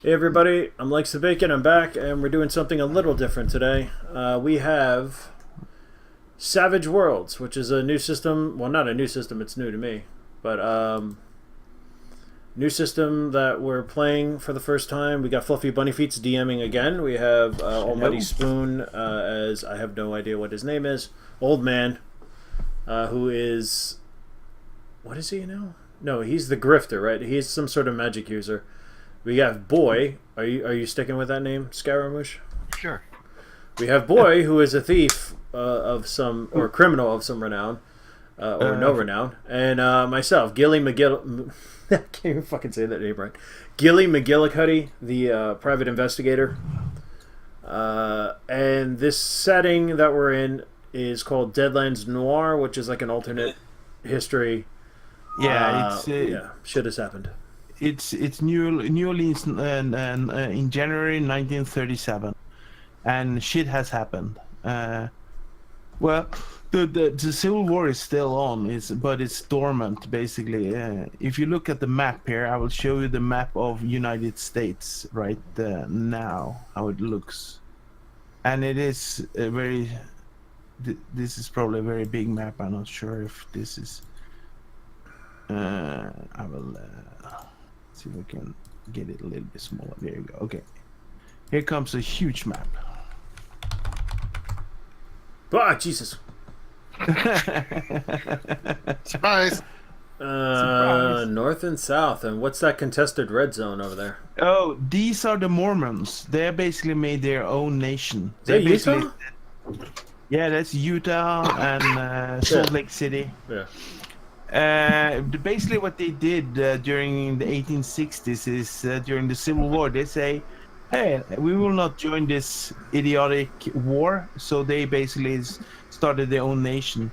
Hey everybody, I'm LikesTheBacon. I'm back, and we're doing something a little different today. We have Savage Worlds, which is a new system. Well, not a new system; it's new to me, but new system that we're playing for the first time. We got Fluffy Bunny Feet's DMing again. We have Almighty Hello. Spoon as I have no idea what his name is. Old Man, who is what is he now? No, he's the Grifter, right? He's some sort of magic user. We have Boy. Are you sticking with that name, Scaramouche? Sure. We have Boy, who is a thief of some or criminal of some renown, or no Uh, renown, and myself, Gilly McGill. I can't even fucking say that name right. Gilly McGillicuddy, the private investigator. And this setting that we're in is called Deadlands Noir, which is like an alternate history. yeah, it's uh, Yeah, shit has happened. it's New Orleans and in January 1937, and shit has happened. Well, the Civil War is still on, but it's dormant basically. If you look at the map here, I will show you the map of United States right now, how it looks, and it is a very. This is probably a very big map. I'm not sure if this is. I will see if I can get it a little bit smaller. There you go. Okay. Here comes a huge map. Ah, Jesus. Surprise! Surprise. North and south. And what's that contested red zone over there? Oh, these are the Mormons. They basically made their own nation. Is They that basically, Utah? yeah, that's Utah and Salt Lake City. Yeah. Basically, what they did during the 1860s is during the Civil War, they say, "Hey, we will not join this idiotic war." So they basically started their own nation.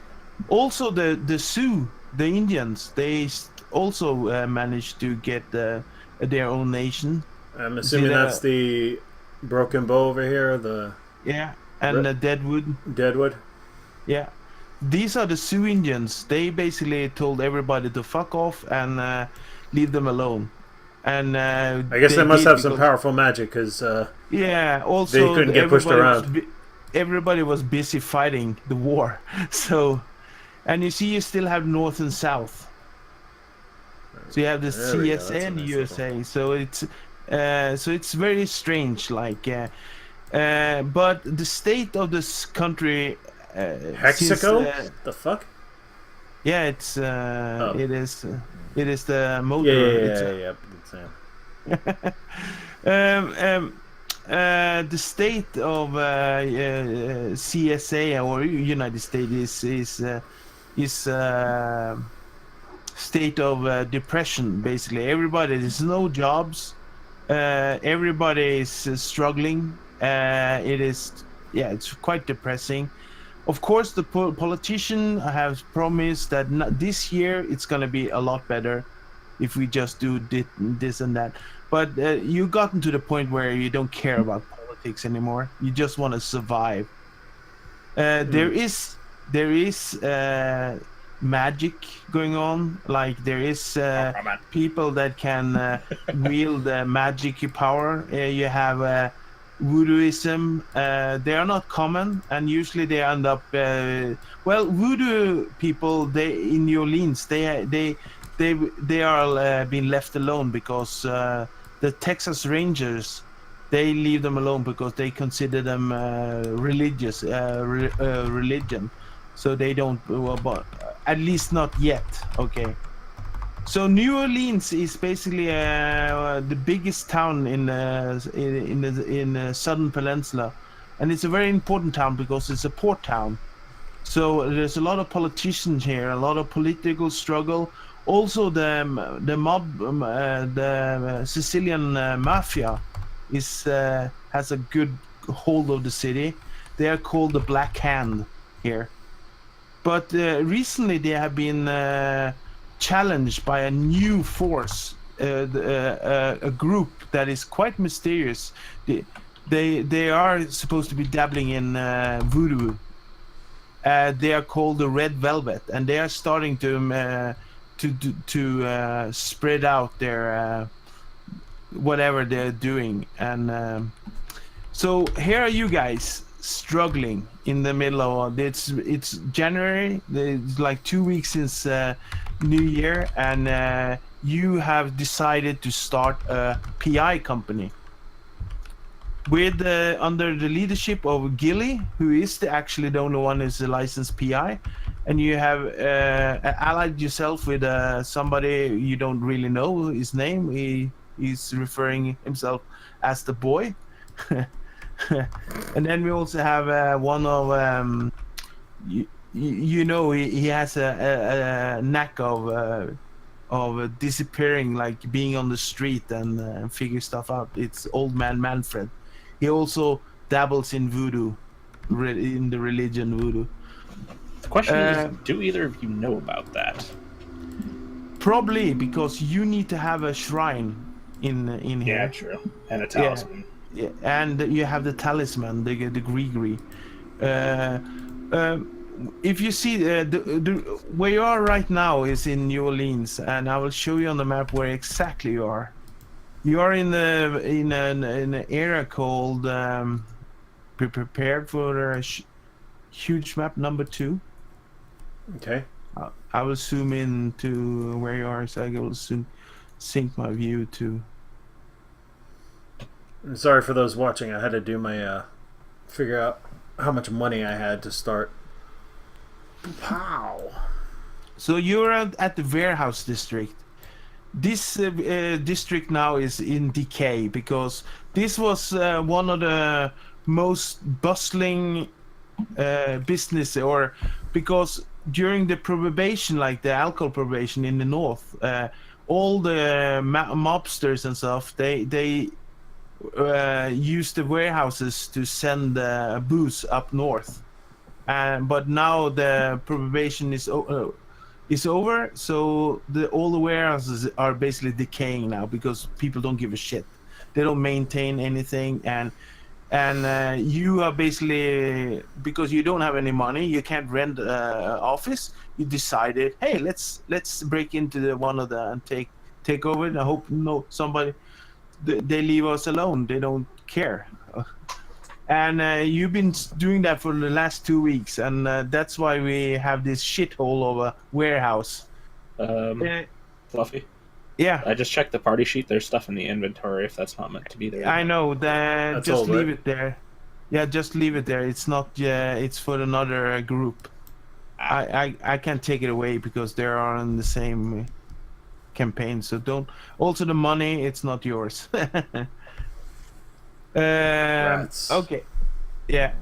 Also, the Sioux, the Indians, they also managed to get their own nation. I'm See assuming the that's the broken bow over here, the yeah, and Deadwood. Deadwood. Yeah. These are the Sioux Indians. They basically told everybody to fuck off and leave them alone. And I guess they must did have some because powerful magic because yeah. they Also, couldn't get pushed around. everybody was busy fighting the war. So, and you see, you still have North and South. So you have the There we go. CSA That's a and the nice USA. So it's very strange. But the state of this country. Hexico? The fuck? Yeah, Oh. it is the motor. Yeah. The state of CSA or United States is state of depression. Basically, everybody there's no jobs. Everybody is struggling. It is it's quite depressing. Of course, the politician has promised that this year it's going to be a lot better if we just do this and that. But you've gotten to the point where you don't care about politics anymore. You just want to survive. There is magic going on. Like there is people that can wield magic power. You have. Voodooism, they are not common, and usually they end up. Voodoo people, they in New Orleans, they are being left alone because the Texas Rangers, they leave them alone because they consider them religious religion, so they don't. But at least not yet. Okay. So New Orleans is basically the biggest town in the southern peninsula, and it's a very important town because it's a port town. So there's a lot of politicians here, a lot of political struggle. Also, the mob, the Sicilian mafia, has a good hold of the city. They are called the Black Hand here, but recently they have been. Challenged by a new force, a group that is quite mysterious. They are supposed to be dabbling in voodoo. They are called the Red Velvet, and they are starting to spread out whatever they're doing. And so here are you guys struggling in the middle of it's January. It's like 2 weeks since New Year, and you have decided to start a PI company with under the leadership of Gilly, who is actually the only one who's a licensed PI, and you have allied yourself with somebody you don't really know his name. He's referring himself as the boy. And then we also have one of he has a knack of disappearing, like being on the street and figure stuff out. It's old man Manfred. He also dabbles in voodoo, in the religion voodoo. The question is, do either of you know about that? Probably because you need to have a shrine in here. Yeah, true. And a talisman. Yeah, and you have the talisman, the gree. If you see where you are right now is in New Orleans, and I will show you on the map where exactly you are. You are in an area called be prepared for a huge map number 2. Okay. I will zoom in to where you are, so I will soon sync my view to. Sorry for those watching. I had to do my figure out how much money I had to start. Pow. So you're at the warehouse district. This district now is in decay because this was one of the most bustling business, or because during the prohibition, like the alcohol prohibition in the north, all the mobsters and stuff, they used the warehouses to send booze up north. But now the prohibition is over, so all the warehouses are basically decaying now because people don't give a shit. They don't maintain anything, and you are basically, because you don't have any money, you can't rent an office. You decided, hey, let's break into one of the and take over it. I hope somebody they leave us alone. They don't care. And you've been doing that for the last 2 weeks, and that's why we have this shithole of a warehouse. Fluffy? Yeah. I just checked the party sheet. There's stuff in the inventory if that's not meant to be there. I know. Just all, leave right? it there. Yeah, just leave it there. It's not. It's for another group. I can't take it away because they are on the same campaign. So don't. Also, the money, it's not yours. Rats. Okay. Yeah.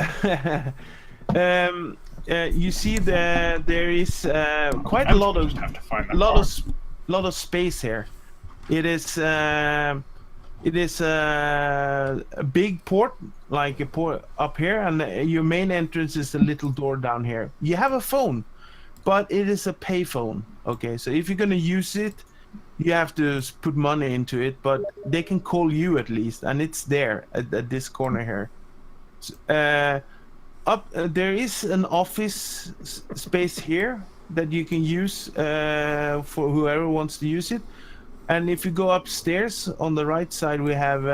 You see there is quite a lot of have to find that lot of space here. It is a big port, like a port up here, and your main entrance is a little door down here. You have a phone, but it is a pay phone. Okay, so if you're gonna use it, you have to put money into it, but they can call you at least, and it's there at this corner here. There is an office space here that you can use for whoever wants to use it. And if you go upstairs on the right side, we have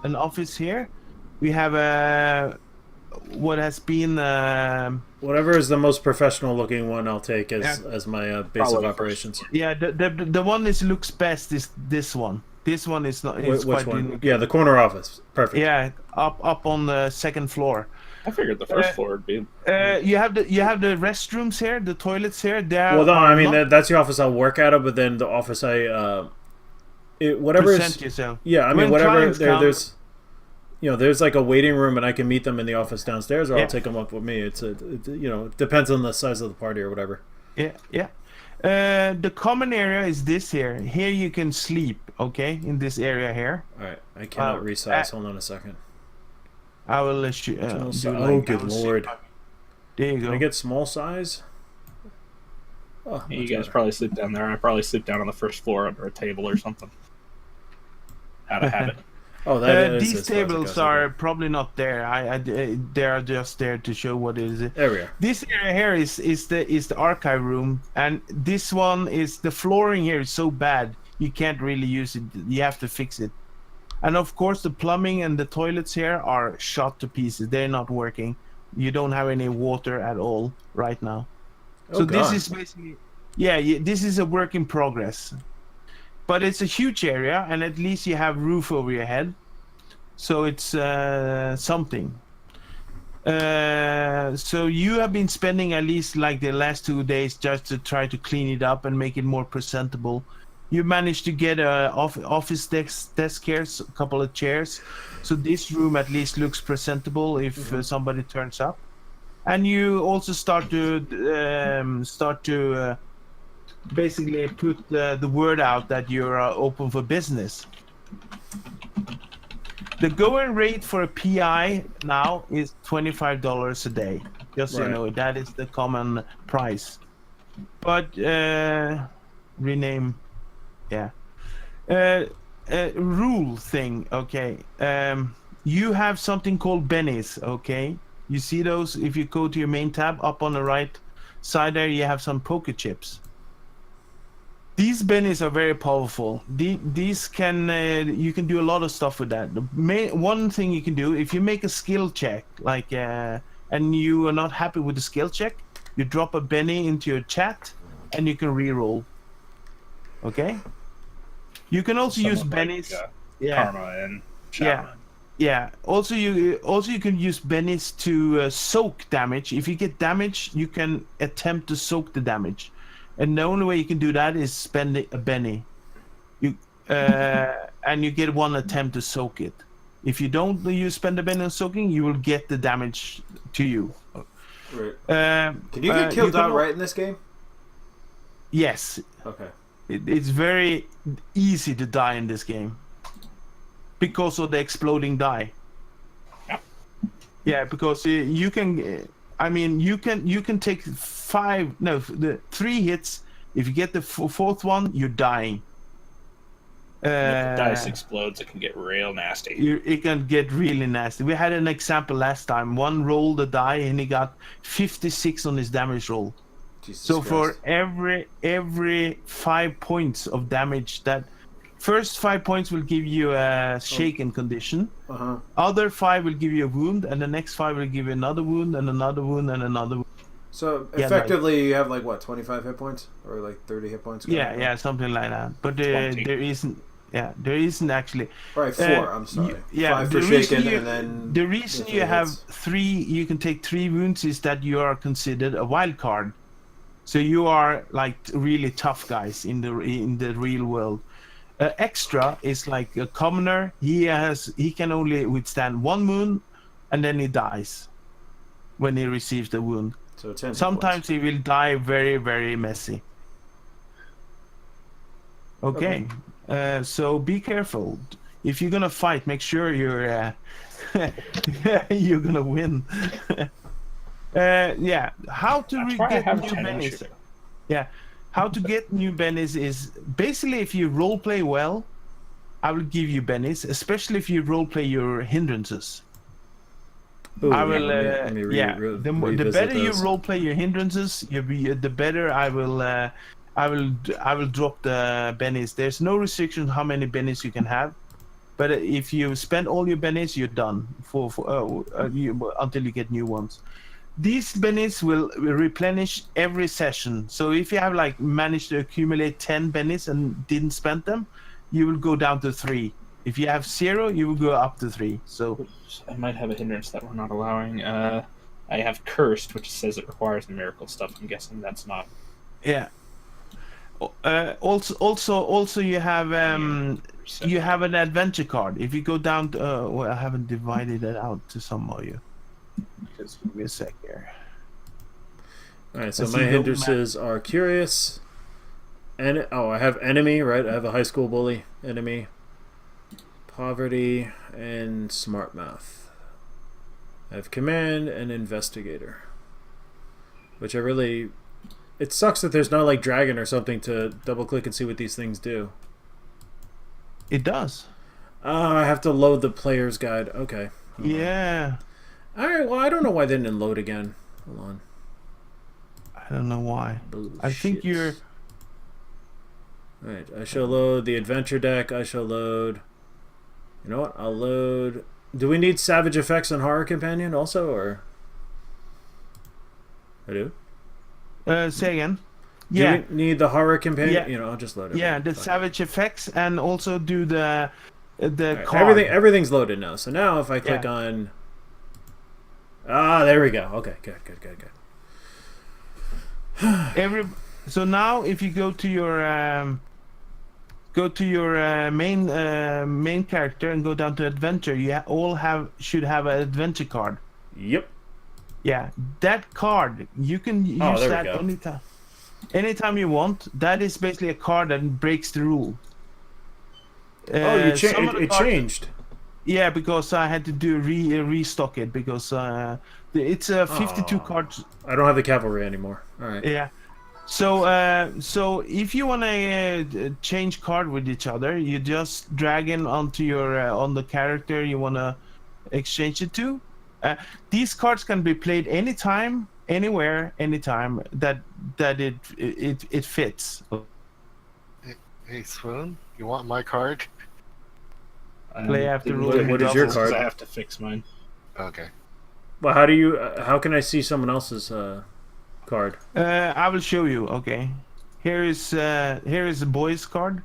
an office here. We have what has been whatever is the most professional looking one, I'll take as my base of operations. Yeah, the one that looks best is this one. This one is not. Which one? Yeah, the corner office. Perfect. Yeah, up on the second floor. I figured the first floor would be. You have the restrooms here, the toilets here. Well, no, I mean that's the office I'll work out of, but then the office whatever present is. yourself. Yeah, I mean When whatever. clients come- There's. There's like a waiting room, and I can meet them in the office downstairs, or I'll take them up with me. It depends on the size of the party or whatever. Yeah. The common area is this here. Here you can sleep, okay, in this area here. All right, I cannot resize. Hold on a second. I will let you. Good lord! There you Can go. I get small size? Oh, You much guys better. probably sleep down there. I probably sleep down on the first floor under a table or something. Out of habit. Oh, that is These as far as it tables goes, are okay. probably not there. They are just there to show what it is. There we are. This area here is the archive room, and this one is the flooring here is so bad you can't really use it. You have to fix it. And of course, the plumbing and the toilets here are shot to pieces. They're not working. You don't have any water at all right now. Oh, So God. this is basically, this is a work in progress. But it's a huge area, and at least you have roof over your head. So it's something. So you have been spending at least like the last 2 days just to try to clean it up and make it more presentable. You managed to get a office desk here, a couple of chairs, so this room at least looks presentable if somebody turns up. And you also start to basically put the word out that you're open for business. The going rate for a PI now is $25 a day. Just so you know, that is the common price. But rename, rule thing. Okay, you have something called bennies. Okay, you see those? If you go to your main tab, up on the right side there, you have some poker chips. These bennies are very powerful. These can you can do a lot of stuff with that. One thing you can do, if you make a skill check, like and you are not happy with the skill check, you drop a benny into your chat, and you can re-roll. Okay. You can also use bennies. Karma and chat. Yeah. Also you can use bennies to soak damage. If you get damage, you can attempt to soak the damage. And the only way you can do that is spend a benny. And you get one attempt to soak it. If you don't spend a benny on soaking, you will get the damage to you. Right. Can you get killed outright in this game? Yes. Okay. It's very easy to die in this game because of the exploding die. Yeah, because you can. I mean, you can take 3 hits. If you get the fourth one, you're dying. If the dice explodes, it can get real nasty. It can get really nasty. We had an example last time. One rolled a die and he got 56 on his damage roll. Jesus so Christ. For every 5 points of damage, that first 5 points will give you a shaken condition. Other 5 will give you a wound, and the next 5 will give you another wound and another wound and another wound. So effectively, you have like what, 25 hit points or like 30 hit points? Yeah, something like that. But there isn't actually. Right, 4. I'm sorry. 5 for shaken, and then the reason you have 3, you can take 3 wounds is that you are considered a wild card. So you are like really tough guys in the real world. Extra is like a commoner. He can only withstand 1 wound, and then he dies when he receives the wound. So 10 sometimes he will die very, very messy. Okay. So be careful. If you're gonna fight, make sure you're you're gonna win. How to get new bennies? How to get new bennies is basically if you roleplay well, I will give you bennies, especially if you roleplay your hindrances. Ooh, I will. The better you roleplay your hindrances, the better I will. I will drop the bennies. There's no restriction how many bennies you can have, but if you spend all your bennies, you're done until you get new ones. These bennies will replenish every session. So if you have like managed to accumulate 10 bennies and didn't spend them, you will go down to 3. If you have 0, you will go up to 3. So I might have a hindrance that we're not allowing. I have cursed, which says it requires the miracle stuff. I'm guessing that's not. Yeah. Also, you have an adventure card. If you go down to, I haven't divided it out to some of you. Just give me a sec here. All right, so my hindrances are curious, and I have enemy, right? I have a high school bully enemy, poverty, and smart mouth. I have command and investigator, which it sucks that there's not like dragon or something to double click and see what these things do. It does. I have to load the player's guide. Okay. Yeah. Alright, well, I don't know why they didn't load again. Hold on. I don't know why. Bullshit. I think you're... Alright, I shall load the adventure deck. I shall load You know what? I'll load. Do we need Savage Effects on Horror Companion also, or? I do. Say again. Do we need the Horror Companion? Yeah. You know, I'll just load it. Yeah, the Savage Effects, and also do the Right, card. everything's loaded now. So now if I click on. There we go. Okay, good. So now if you go to your main character and go down to adventure, you should have an adventure card. Yep. Yeah, that card you can use that anytime you want. That is basically a card that breaks the rule. It changed. Yeah, because I had to do restock it because it's a 52 cards. I don't have the cavalry anymore. All right. Yeah. So if you want to change card with each other, you just drag in onto your on the character you want to exchange it to. These cards can be played anytime, anywhere, anytime that it fits. Hey Swoon, you want my card? Play after rule. What is your card? I have to fix mine. Okay. Well, how can I see someone else's card? I will show you. Okay. Here is a boy's card.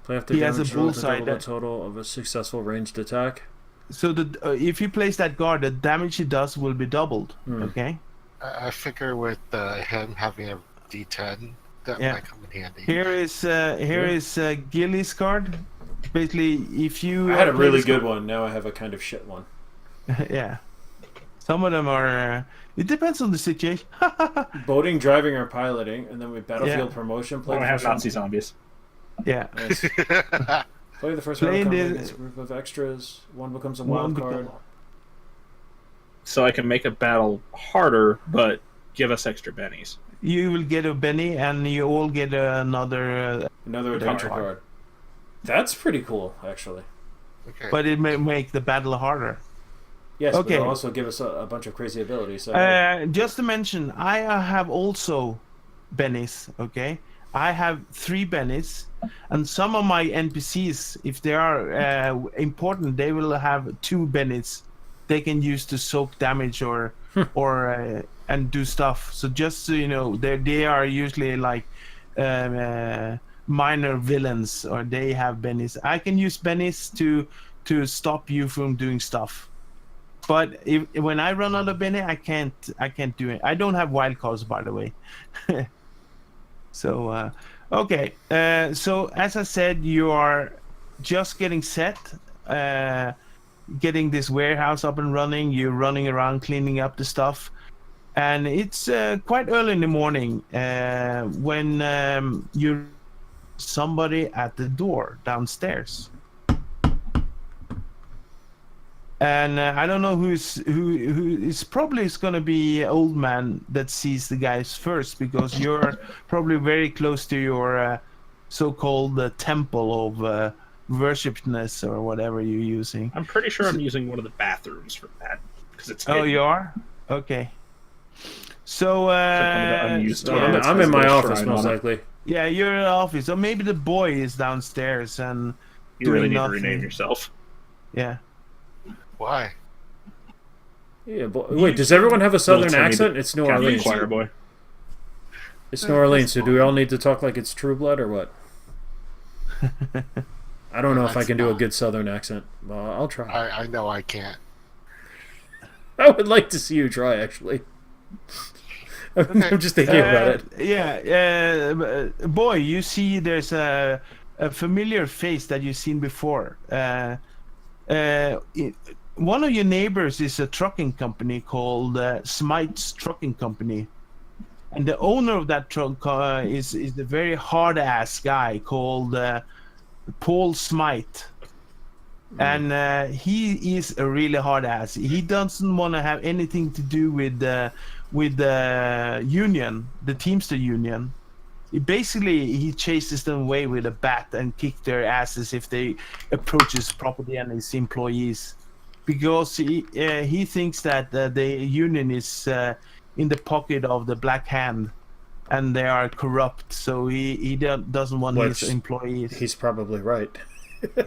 Play after He has damage a roll to bullseye double the total of a successful ranged attack. So if he plays that card, the damage he does will be doubled. Okay. I figure with him having a D10, that might come in handy. Here is Gilly's card. Basically, if you I had a really good one. Now I have a kind of shit one. Yeah. Some of them are. It depends on the situation. Boating, driving, or piloting, and then with battlefield promotion. Play I have Nazi zombies. Yeah. Nice. Play the first round against a group of extras. One becomes a wild card. So I can make a battle harder, but give us extra bennies. You will get a Benny, and you all get another adventure card. That's pretty cool, actually. Okay. But it may make the battle harder. Yes, but it'll also give us a bunch of crazy abilities. So. Just to mention, I have also bennies, okay? I have 3 bennies, and some of my NPCs, if they are important, they will have 2 bennies they can use to soak damage or and do stuff. So just so you know, they are usually like minor villains, or they have bennies. I can use bennies to stop you from doing stuff. But when I run out of Benny, I can't do it. I don't have wild cards, by the way. So okay. So as I said, you are just getting set, getting this warehouse up and running. You're running around cleaning up the stuff, and it's quite early in the morning when you somebody at the door downstairs. And I don't know who is probably going to be old man that sees the guys first, because you're probably very close to your so-called temple of worshipness or whatever you're using. I'm pretty sure I'm using one of the bathrooms for that because it's hidden. Oh, you are? Okay. So I'm in my office most likely. Yeah, you're in the office. So maybe the boy is downstairs and you really need to rename yourself. Yeah. Why? Yeah, wait, does everyone have a southern accent? It's New Orleans. Choir boy. It's New Orleans, so do we all need to talk like it's True Blood or what? I don't know if I can do a good southern accent. Well, I'll try. I know I can't. I would like to see you try, actually. I'm just thinking about it. Yeah, boy, you see there's a familiar face that you've seen before. One of your neighbors is a trucking company called Smite's Trucking Company, and the owner of that truck is a very hard ass guy called Paul Smite, and he is a really hard ass. He doesn't want to have anything to do with the union, the Teamster union. He chases them away with a bat and kick their asses if they approach his property and his employees, because he thinks that the union is in the pocket of the Black Hand, and they are corrupt. So he doesn't want his employees. He's probably right.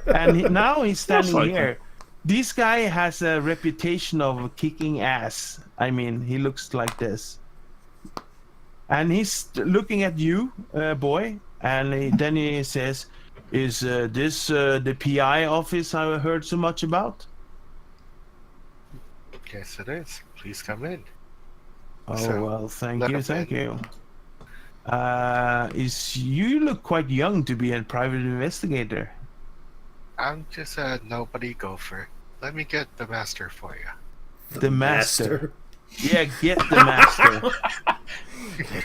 And now he's standing likely. here. This guy has a reputation of kicking ass. I mean, he looks like this. And he's looking at you, boy, and then he says, "Is this the PI office I heard so much about?" Yes, it is. Please come in. Oh, So, well, thank let you, him thank in. you. You look quite young to be a private investigator. I'm just a nobody gopher. Let me get the master for you. The master. Yeah, get the master.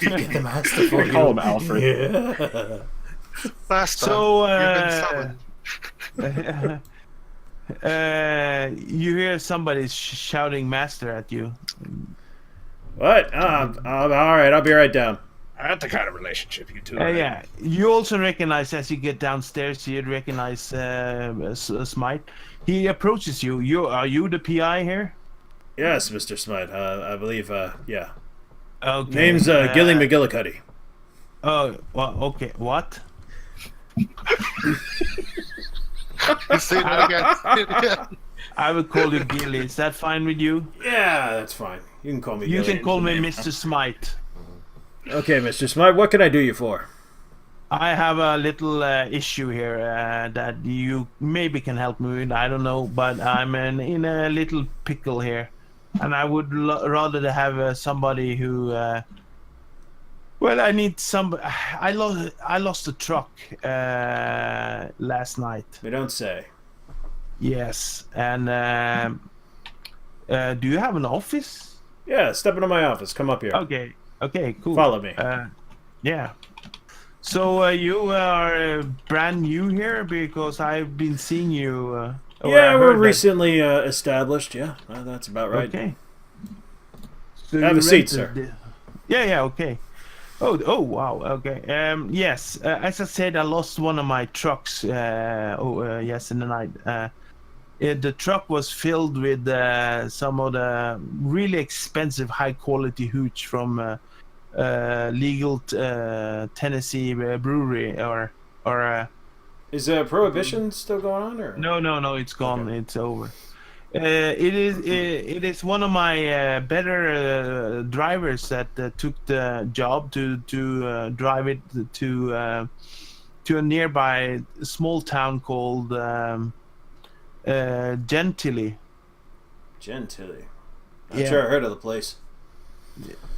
Get the master for We call you. him Alfred. Yeah. Last So, time, you've been summoned. You hear somebody shouting master at you. What? All right, I'll be right down. That's the kind of relationship you two are in. Yeah, you also recognize as you get downstairs. You recognize Smite. He approaches you. Are you the PI here? Yes, Mr. Smite. I believe, yeah. Okay. Name's Gilly McGillicuddy. Oh, well, okay. What? Say it again. Say it again. I will call you Gilly. Is that fine with you? Yeah, that's fine. You can call me You Gilly. can call me name. Mr. Smite. Okay, Mr. Smite, what can I do you for? I have a little issue here that you maybe can help me with. I don't know, but I'm in a little pickle here, and I would rather have somebody who. Well, I need some. I lost a truck last night. We don't say. Yes, and do you have an office? Yeah, step into my office. Come up here. Okay, cool. Follow me. Yeah. So you are brand new here because I've been seeing you. Yeah, we're recently established. Yeah, that's about right. Okay. So Have you a seat, rented sir. Yeah, okay. Oh, wow. Okay. Yes. As I said, I lost one of my trucks. Yesterday night. The truck was filled with some of the really expensive, high-quality hooch from legal Tennessee brewery, or Is Prohibition still going on, or no, it's gone. Okay. It's over. It is one of my better drivers that took the job to drive it to a nearby small town called Gentilly. Gentilly? I'm Yeah. sure I heard of the place.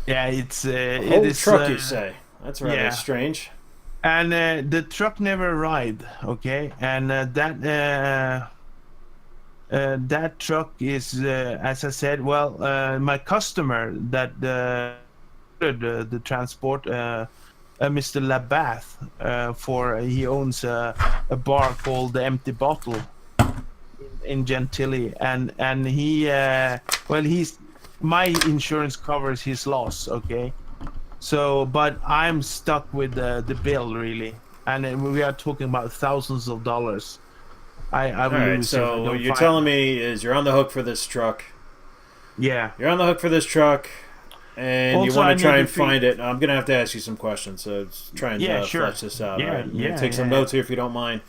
Yeah, it's A it whole is truck, you say? That's rather yeah. strange. And the truck never arrived. Okay, and that truck is, as I said, well, my customer that the transport, Mr. Labath, he owns a bar called the Empty Bottle in Gentilly, and he, my insurance covers his loss. Okay, so but I'm stuck with the bill really, and we are talking about thousands of dollars. I will All right, lose if I so what don't you're find- telling me is you're on the hook for this truck. Yeah. You're on the hook for this truck, and you Also, I want to try need and to find it. I'm going to have to ask you some questions, so let's try and Yeah, sure. flesh this out. Yeah, all right? I'm gonna yeah, take some yeah. notes here if you don't mind.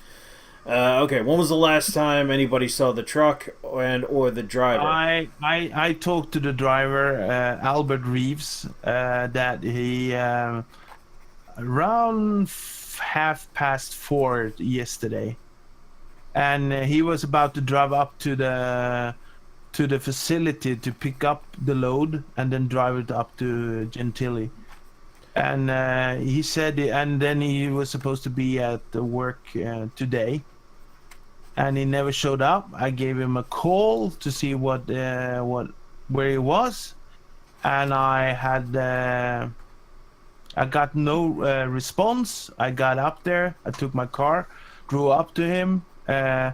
Okay, when was the last time anybody saw the truck or the driver? I talked to the driver, Albert Reeves, that he around 4:30 yesterday, and he was about to drive up to the facility to pick up the load and then drive it up to Gentilly. And he said, and then he was supposed to be at the work today, and he never showed up. I gave him a call to see where he was, and I got no response. I got up there. I took my car, drove up to him, and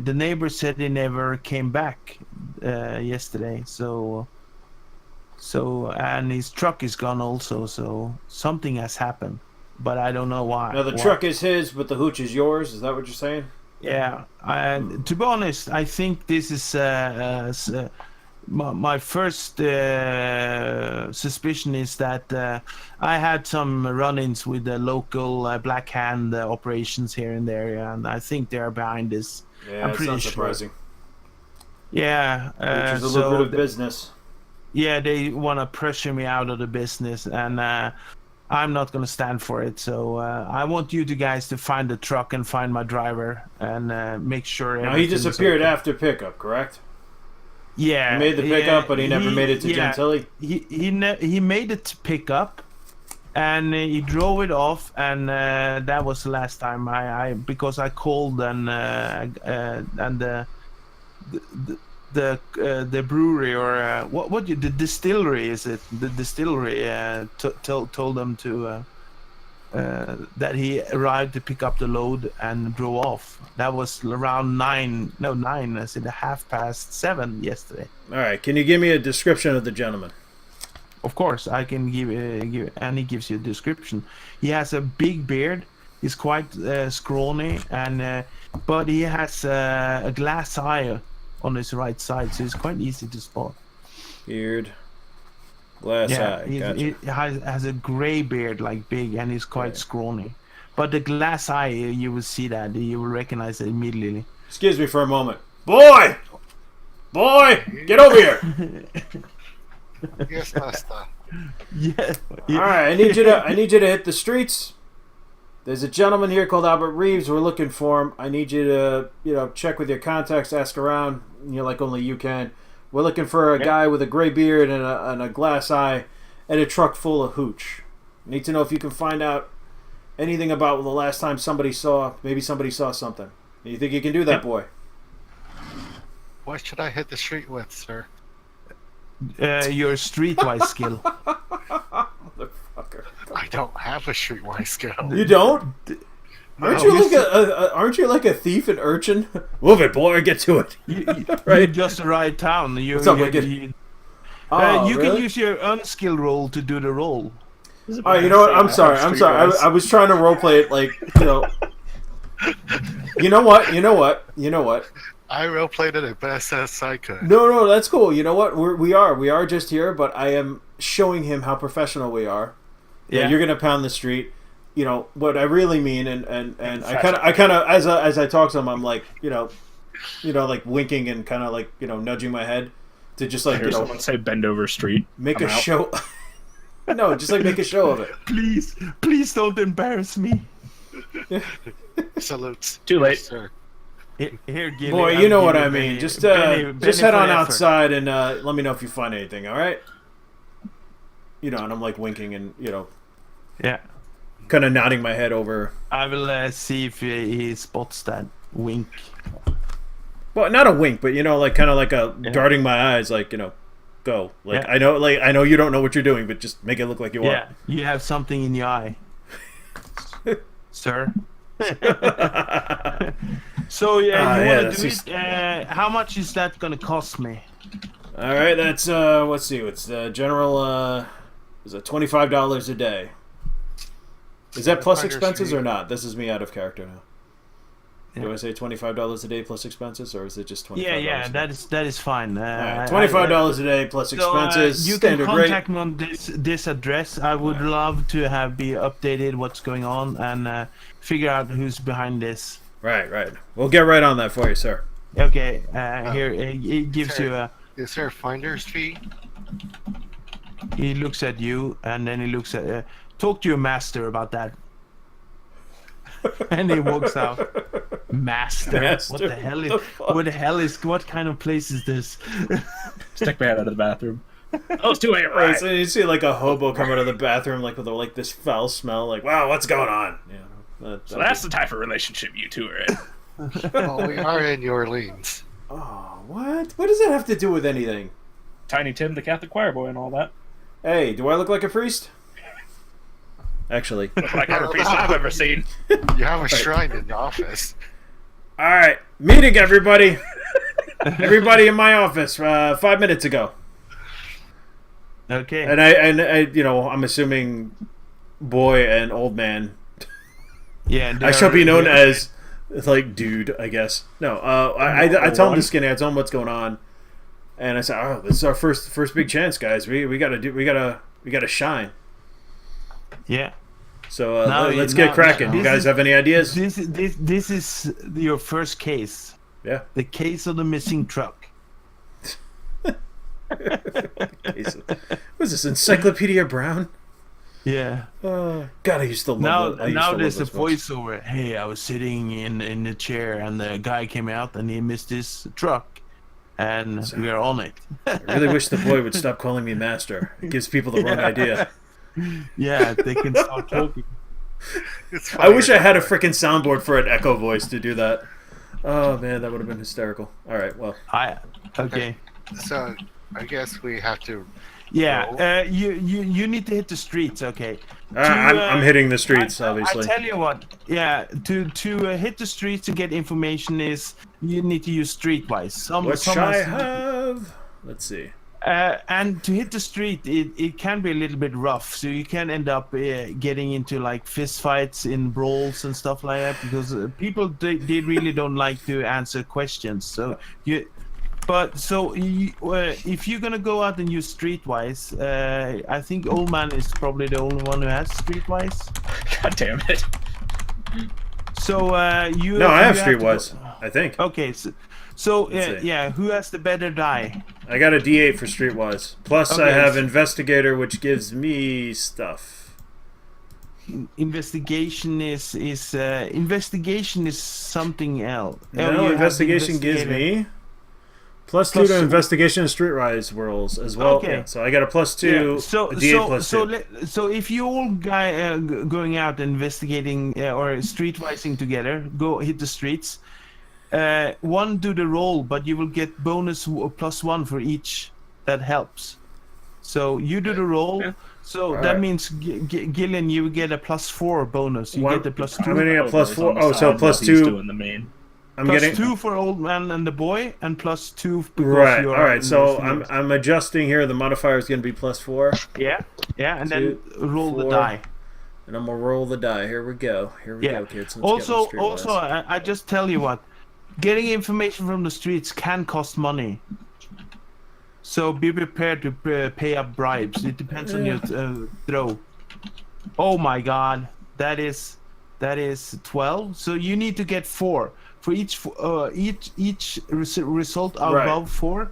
the neighbor said he never came back yesterday. So and his truck is gone also. So something has happened, but I don't know why. Now, the Why. truck is his, but the hooch is yours. Is that what you're saying? Yeah, and to be honest, I think this is my first suspicion is that I had some run-ins with the local Black Hand operations here in the area, and I think they are behind this. Yeah, I'm it's pretty not sure. surprising. Yeah, Which is a so lucrative business. yeah, they want to pressure me out of the business, and I'm not going to stand for it. So I want you two guys to find the truck and find my driver and make sure. Now, he everything's disappeared okay. after pickup, correct? Yeah, He made the pickup, but he never made it to Gentilly? He made it to pickup, and he drove it off, and that was the last time because I called and the brewery or the distillery is it? The distillery told them to that he arrived to pick up the load and drove off. That was around 9. I said 7:30 yesterday. All right, can you give me a description of the gentleman? Of course, I can give, and he gives you a description. He has a big beard. He's quite scrawny, and but he has a glass eye on his right side, so it's quite easy to spot. Beard, glass eye. Gotcha. He has a gray beard, like big, and he's quite scrawny. But the glass eye, you will see that. You will recognize it immediately. Excuse me for a moment. Boy! Get over here! Yes, master. Yeah. All right, I need you to hit the streets. There's a gentleman here called Albert Reeves. We're looking for him. I need you to, check with your contacts, ask around, like only you can. We're looking for a guy with a gray beard and a glass eye and a truck full of hooch. I need to know if you can find out anything about the last time somebody saw something. You think you can do that, boy? What should I hit the street with, sir? Your streetwise skill. Motherfucker. I don't have a streetwise skill. You don't? Aren't you like a thief and urchin? Move it, boy. Get to it. Right. You just arrived town. You really? can use your unskill roll to do the roll. Oh, you know what? I'm sorry. I was trying to roleplay it like, You know what? I roleplayed it as best as I could. No, that's cool. You know what? We are just here, but I am showing him how professional we are. Yeah, you're gonna pound the street. What I really mean, and I kind of as I talk to him, I'm like, like winking and kind of like nudging my head to just like someone say bend over street. Make a show. No, just like make a show of it. Please don't embarrass me. Salutes. Too late, sir. Here, boy, you know what I mean. Just head on outside and let me know if you find anything. All right. And I'm like winking and yeah, kind of nodding my head over. I will see if he spots that wink. Well, not a wink, but like kind of like a darting my eyes, like go. Like I know you don't know what you're doing, but just make it look like you are. Yeah, you have something in your eye, sir. So you want to do it? How much is that gonna cost me? All right, that's let's see. It's the general. Is it $25 a day? Is that plus expenses or not? This is me out of character now. Yeah. Do I say $25 a day plus expenses, or is it just $25? Yeah, that is fine. Right, $25 a day plus expenses. You can contact me on this address. I would love to be updated what's going on and figure out who's behind this. Right. We'll get right on that for you, sir. Okay. Here, it gives you a. Is there a finder's fee? He looks at you, and then he looks at. Talk to your master about that. And he walks out. Master. What the hell is? What kind of place is this? Stick my head out of the bathroom. Oh, it's 2 a.m. Right. So you see like a hobo come out of the bathroom, like with like this foul smell, like wow, what's going on? So that's the type of relationship you two are in. Oh, we are in New Orleans. Oh, what? What does that have to do with anything? Tiny Tim, the Catholic choir boy, and all that. Hey, do I look like a priest? Actually, like every priest I've ever seen. You have a shrine in the office. All right, meeting everybody. Everybody in my office 5 minutes ago. Okay. And I I'm assuming boy and old man. Yeah. I shall be known as like dude, I guess. No, I tell him to skinny. I tell him what's going on. And I said, "Oh, this is our first big chance, guys. We gotta shine." Yeah. So let's get cracking. You guys have any ideas? This is your first case. Yeah. The case of the missing truck. Was this Encyclopedia Brown? Yeah. God, I used to love now there's a voiceover. Hey, I was sitting in the chair and the guy came out and he missed his truck. And we are on it. I really wish the boy would stop calling me master. It gives people the wrong idea. Yeah, they can start talking. I wish I had a freaking soundboard for an echo voice to do that. Oh man, that would have been hysterical. All right, well. Okay. So I guess we have to. Yeah, you need to hit the streets. Okay. I'm hitting the streets, obviously. I tell you what. Yeah, to hit the streets to get information is you need to use Streetwise. What should I have? Let's see. And to hit the street, it can be a little bit rough, so you can end up getting into like fist fights in brawls and stuff like that because people they really don't like to answer questions. So if you're gonna go out and use Streetwise, I think Old Man is probably the only one who has Streetwise. God damn it! So I have Streetwise. I think. Okay, so who has the better die? I got a D8 for Streetwise. Plus, I have Investigator, which gives me stuff. Investigation is something else. No, Investigation gives me +2 to Investigation and Streetwise rolls as well. Okay. Yeah, so I got a +2, a D8 +2. So if you all going out investigating or streetwising together, go hit the streets. One do the roll, but you will get bonus +1 for each. That helps. So you do the roll. Yeah. So that means Gillian, you get a +4 bonus. You get the +2. I'm getting a +4. Oh, so +2. Doing the main. I'm getting +2 for Old Man and the boy, and +2 because right. You're all right. So I'm adjusting here. The modifier is going to be +4. Yeah. And then roll 4, the die. And I'm gonna roll the die. Here we go. Here we go, kids. Also, I just tell you what. Getting information from the streets can cost money. So be prepared to pay up bribes. It depends on your throw. Oh my God, that is 12. So you need to get 4 for each result above 4.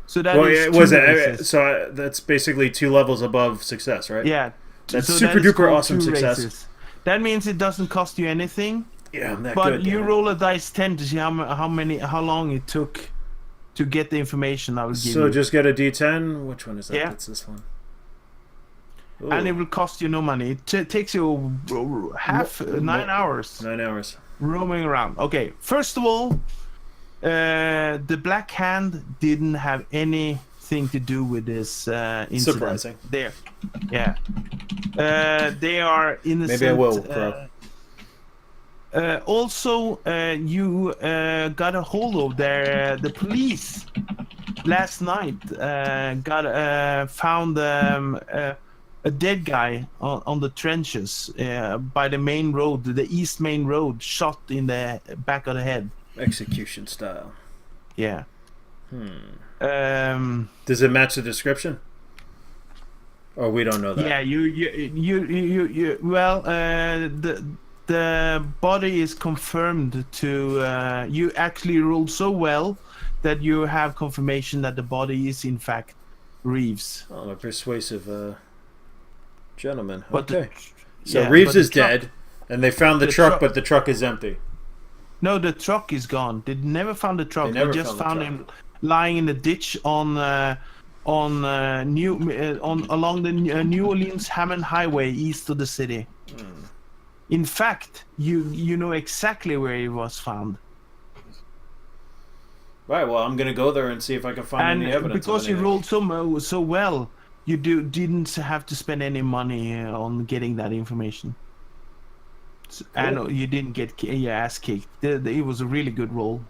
So that is so that's basically 2 levels above success, right? Yeah, that's super duper awesome success. Races. That means it doesn't cost you anything. Yeah, I'm that but good. But you roll a dice 10 to see how long it took to get the information I will give you. So just get a D10. Which one is that? Yeah. It's this one. Ooh. And it will cost you no money. It takes you 9 hours. 9 hours. Roaming around. Okay, first of all, the Black Hand didn't have anything to do with this incident. Surprising. There. Yeah. They are innocent. Maybe I will, bro. Also, you got a hold of the police last night. Found a dead guy on the trenches by the main road, the east main road, shot in the back of the head. Execution style. Yeah. Does it match the description? Or we don't know that. Yeah, you well, the body is confirmed to you actually rolled so well that you have confirmation that the body is in fact Reeves. Oh, a persuasive gentleman. But okay. So Reeves is dead, and they found the truck, but the truck is empty. No, the truck is gone. They never found the truck. They just found him lying in the ditch along the New Orleans Hammond Highway east of the city. In fact, you know exactly where he was found. Right. Well, I'm gonna go there and see if I can find any evidence. Because you rolled so well, you didn't have to spend any money on getting that information. Cool. And you didn't get your ass kicked. It was a really good roll.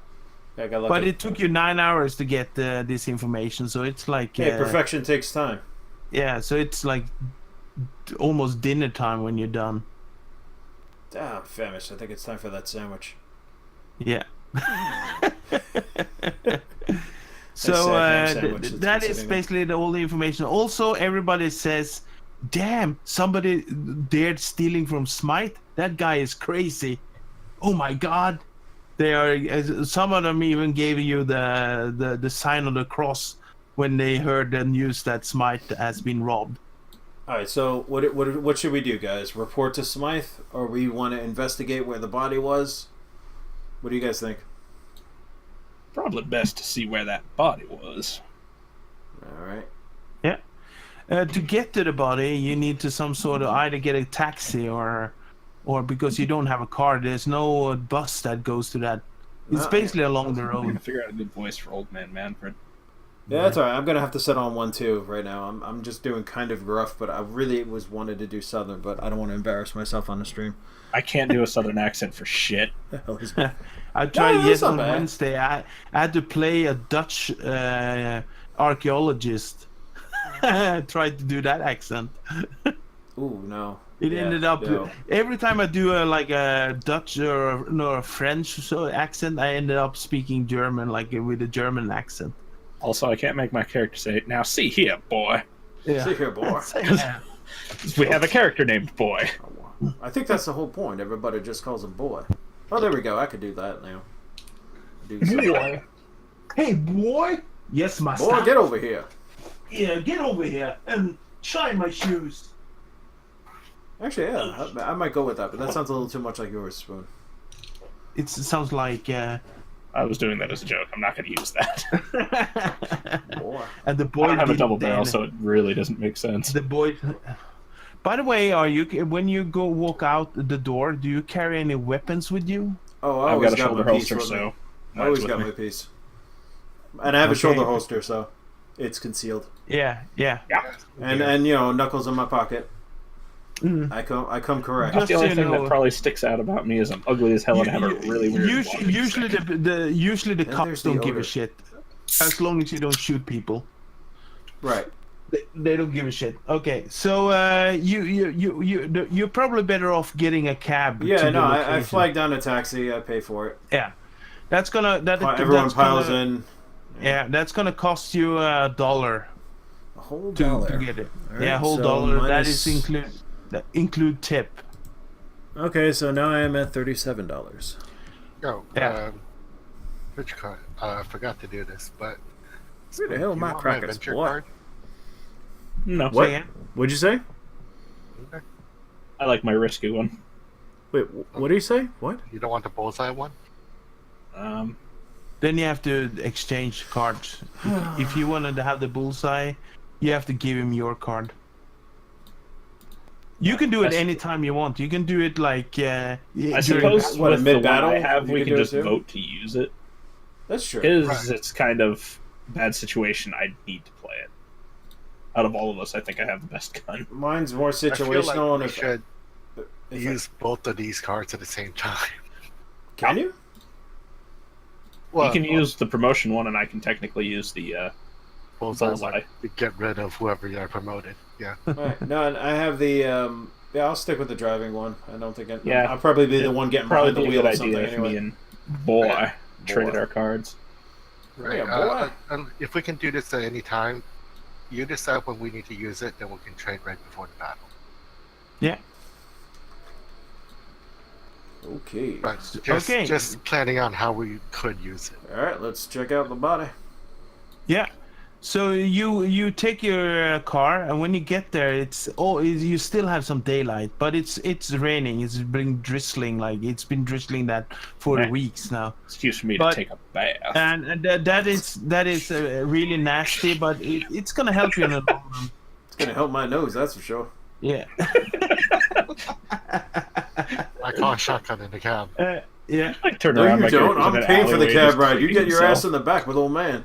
Yeah, I got lucky. But it took you 9 hours to get this information, so it's like. Hey, perfection takes time. Yeah, so it's like almost dinner time when you're done. I'm famished. I think it's time for that sandwich. Yeah. So Sad ham sandwich that's that been is sitting there. basically all the information. Also, everybody says, "Damn, somebody dared stealing from Smite. That guy is crazy." Oh my God! They are. Some of them even gave you the sign of the cross when they heard the news that Smite has been robbed. All right, so what should we do, guys? Report to Smythe, or we want to investigate where the body was? What do you guys think? Probably best to see where that body was. All right. Yeah. To get to the body, you need to some sort of either get a taxi or because you don't have a car, there's no bus that goes to that. It's basically along the I'm gonna road. figure out a good voice for Old Man Manfred. Yeah, that's all right. I'm gonna have to set on one too right now. I'm just doing kind of gruff, but I really wanted to do Southern, but I don't want to embarrass myself on the stream. I can't do a Southern accent for shit. The hell is- I tried that's yes not on bad. Wednesday. I had to play a Dutch archaeologist. Tried to do that accent. Ooh, no. It Yeah, ended up no. every time I do a Dutch or a French accent, I ended up speaking German like with a German accent. Also, I can't make my character say, "Now see here, boy." Yeah. See here, boy. We have a character named Boy. I think that's the whole point. Everybody just calls him boy. Oh, there we go. I could do that now. Do something. Hey, boy. Yes, my Boy, get over here. Yeah, get over here and shine my shoes. Actually, yeah, I might go with that, but that sounds a little too much like yours, Spoon. It sounds like. I was doing that as a joke. I'm not going to use that. Boy. And the I boy don't have a did double it barrel, then. so it really doesn't make sense. The boy. By the way, are you when you go walk out the door? Do you carry any weapons with you? Oh, I I've always got a shoulder my piece holster, with me. so I always mine's got with my me. piece. And I have a Okay. shoulder holster, so it's concealed. Yeah. Yeah, And you know, knuckles in my pocket. Mm. I come correct. Just the only so you thing know- that probably sticks out about me is I'm ugly as hell and I have a really weird. walking Usually stick. usually the And cops there's the don't give odor. a shit, as long as you don't shoot people. Right. They don't give a shit. Okay, so you're probably better off getting a cab. Yeah, to the no, I location. flagged down a taxi. I pay for it. Yeah, that's gonna Everyone that's piles gonna, in. Yeah, that's gonna cost you $1 A whole to dollar. get it. All Yeah, right, whole so dollar. That minus- is include tip. Okay, so now I am at $37. Yo, Yeah. which card? I forgot to do this, but Where the hell you am I want crackers? adventure What? card? No, What? Say again? What'd you say? Okay. I like my risky one. Wait, what do you say? What? You don't want the bullseye one? Then you have to exchange cards. If you wanted to have the bullseye, you have to give him your card. You can do it That's- anytime you want. You can do it like I during suppose what, a with the one mid-battle I have, you we can can do it just too? vote to use it. That's true. Because Right. it's kind of bad situation. I need to play it. Out of all of us, I think I have the best gun. Mine's more I feel situational. like we and should if use both of these cards at the same time. can you? Well, you can use the promotion one, and I can technically use the bullseye bullseye. one to get rid of whoever you're promoted. Yeah. Right. No, and I have the. Yeah, I'll stick with the driving one. I don't think. Yeah. I'll probably be the one getting probably behind be the a wheel good of something idea if anyway. me and Boy Boy. traded our cards. Right. Yeah, boy. If we can do this at any time, you decide when we need to use it, then we can trade right before the battle. Yeah. Okay. But Okay. just planning on how we could use it. All right, let's check out the body. Yeah. So you take your car, and when you get there, you still have some daylight, but it's raining. It's been drizzling, like it's been drizzling that for Right. weeks now, Excuse for me But- to take a bath. and that is really nasty. But it's gonna help you in the long run. It's gonna help my nose, that's for sure. Yeah. I call a shotgun in the cab. Yeah. I turn No, around. you my don't. character's in I'm an paying for the alleyway cab just ride. You cleaning get your ass himself. in the back with old man.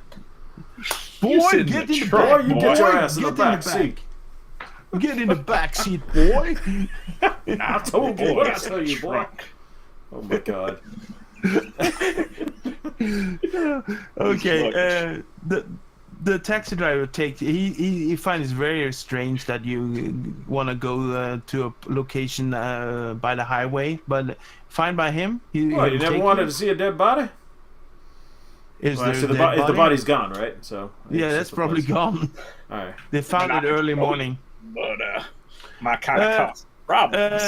You Boy, sit in get the in the truck, Boy, back. you boy. get your ass in Get the in the back back. seat. Get in the back seat, boy. I told you. Boy, What I it's tell in the you, boy? trunk. Oh my god. Okay. The taxi driver takes. He finds it very strange that you want to go to a location by the highway, but fine by him. What, you never wanted to see a dead body? Is Well, there so a dead the body? body's gone, right? So Yeah, that's probably gone. All right. They found it early morning. But my kind of cause problems.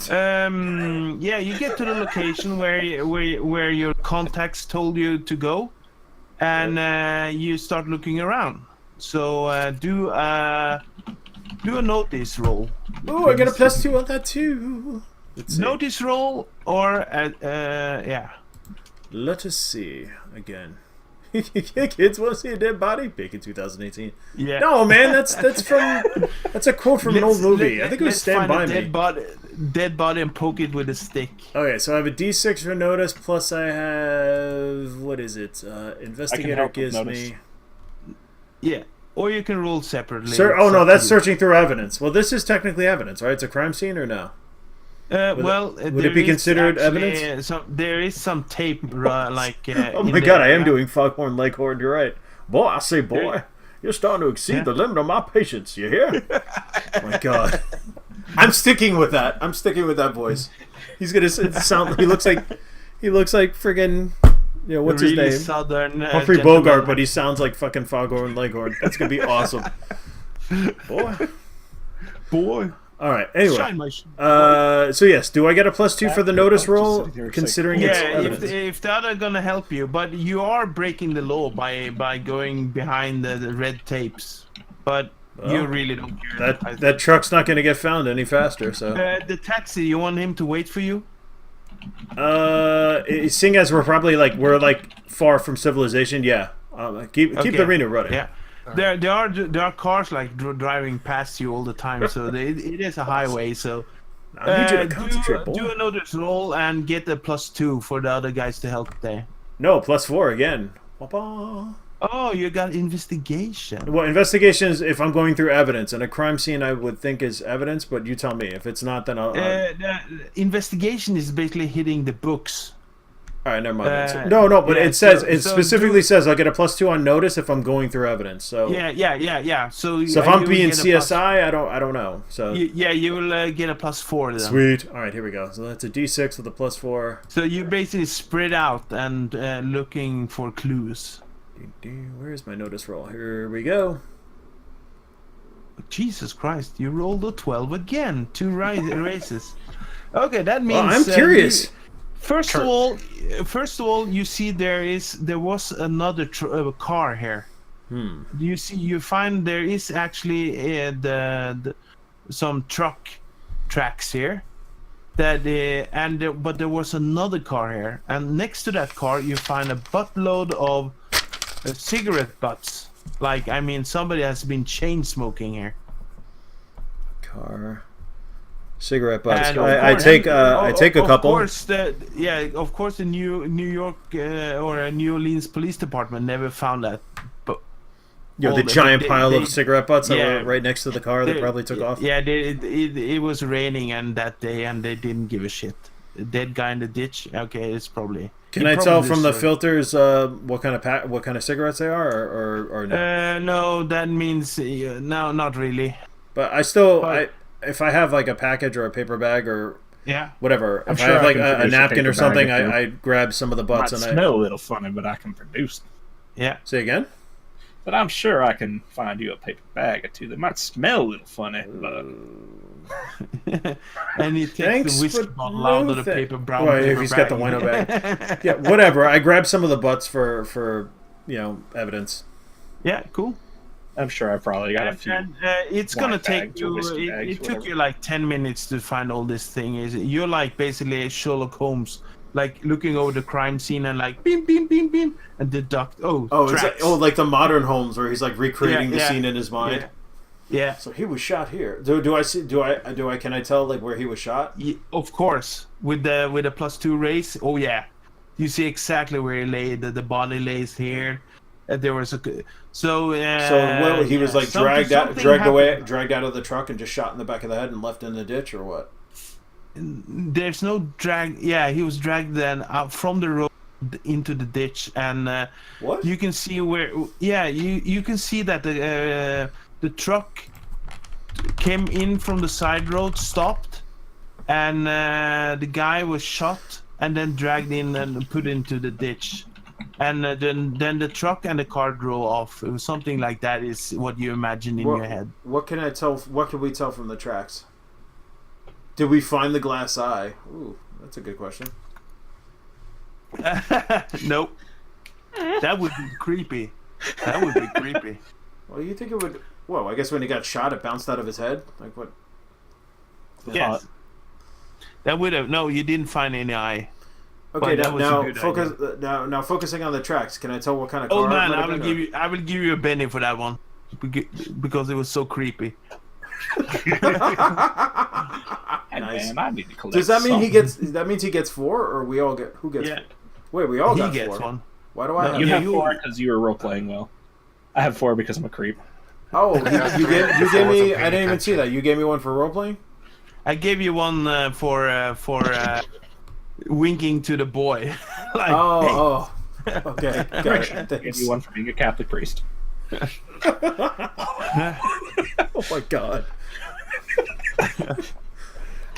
Yeah, you get to the location where your contacts told you to go, and you start looking around. So do a notice roll. Oh, I got a +2 on that too. Let's see. Notice roll or yeah. Let us see again. Kids want to see a dead body? Bacon 2018. Yeah. No, man, that's a quote from an old movie. I think it was Stand By Me. Dead body and poke it with a stick. Okay, so I have a D6 for notice, plus I have what is it? Investigator help with gives notice. me. Yeah. Or you can roll separately. Oh no, that's searching through evidence. Well, this is technically evidence, right? It's a crime scene or no? Would it be considered evidence? There is some tape, like. Oh my god, I am doing Foghorn Leghorn. You're right, boy. I say, boy, you're starting to exceed the limit of my patience. You hear? Oh my god, I'm sticking with that. I'm sticking with that voice. He's gonna sound. He looks like friggin'. You know, what's really his name? Southern, Humphrey Bogart, but he sounds like fucking Foghorn Leghorn. That's gonna be awesome. Boy. All right. Anyway, so yes, do I get a +2 for the notice roll, considering it's evidence? if the other gonna help you, but you are breaking the law by going behind the red tapes. But you really don't care. That truck's not gonna get found any faster. So the taxi, you want him to wait for you? Seeing as we're far from civilization, yeah. Keep the arena running. Yeah. There are cars like driving past you all the time, so it is a highway. So I need you to concentrate, boy. Do a notice roll and get a +2 for the other guys to help there. No, +4 again. Wah-bah. Oh, you got investigation. Well, investigation is if I'm going through evidence, and a crime scene I would think is evidence, but you tell me. If it's not, then I'll. The investigation is basically hitting the books. All right, never mind. But it says specifically says I'll get a +2 on notice if I'm going through evidence. So yeah. So if I'm being CSI, I don't know. So you will get a +4 then. Sweet. All right, here we go. So that's a D6 with a +4. So you basically spread out and looking for clues. Where's my notice roll? Here we go. Jesus Christ! You rolled a 12 again. 2 races. Okay, that means. Well, I'm curious. First of all, you see there was another car here. You find there is actually some truck tracks here. But there was another car here, and next to that car you find a buttload of cigarette butts. Somebody has been chain smoking here. Car. Cigarette butts. I take a couple. Of course, the New York or New Orleans Police Department never found that. But the giant pile of cigarette butts that were right next to the car that probably took off. Yeah, it was raining that day, and they didn't give a shit. A dead guy in the ditch. Okay, it's probably. Can I tell from the filters what kind of cigarettes they are, or no? No, that means no, not really. But I still if I have like a package or a paper bag or whatever, if I have like a napkin or something, I grab some of the butts and I smell a little funny, but I can produce them. Yeah. Say again? But I'm sure I can find you a paper bag or two. They might smell a little funny, but and he takes the whiskey bottle out of the paper brown. Well, if he's got the wino bag. Yeah, whatever. I grab some of the butts for evidence. Yeah, cool. I'm sure I probably got a few. And it's gonna take you. It took you like 10 minutes to find all this thing. You're like basically Sherlock Holmes, like looking over the crime scene and like beam, beam, beam, beam, and deduct. Like the modern Holmes where he's like recreating the scene in his mind. Yeah. So he was shot here. Do I see? Can I tell like where he was shot? Yeah, of course, with a +2 race. Oh yeah, you see exactly where he lay. The body lays here. There was he was like dragged out of the truck and just shot in the back of the head and left in the ditch, or what? There's no drag. Yeah, he was dragged then out from the road into the ditch, and what you can see where. Yeah, you can see that the truck came in from the side road, stopped, and the guy was shot and then dragged in and put into the ditch. And then the truck and the car drove off. It was something like that. Is what you imagine in your head. What can I tell? What can we tell from the tracks? Did we find the glass eye? Ooh, that's a good question. Nope. That would be creepy. That would be creepy. Well, you think it would? Whoa! I guess when he got shot, it bounced out of his head. Like what? Yes. That would have. No, you didn't find any eye. Okay, But that was a now good focus. idea. Now focusing on the tracks. Can I tell what kind of car? Oh man, it might I have will been, give or- you. I will give you a penny for that one, because it was so creepy. And Nice. man, I need to collect. Does that mean some. he gets? That means he gets 4, or we all get? Who gets? Yeah. 4? Wait, we all He got gets 4. one. Why do I? No, have You Yeah, have you- 4 because you were role playing well. I have 4 because I'm a creep. Oh, you gave I me. wasn't I paying didn't even see attention. that. You gave me one for role playing. I gave you one for winking to the boy. Like, hey. Oh. Okay, got it. I gave Thanks. you one for being a Catholic priest. Oh my god.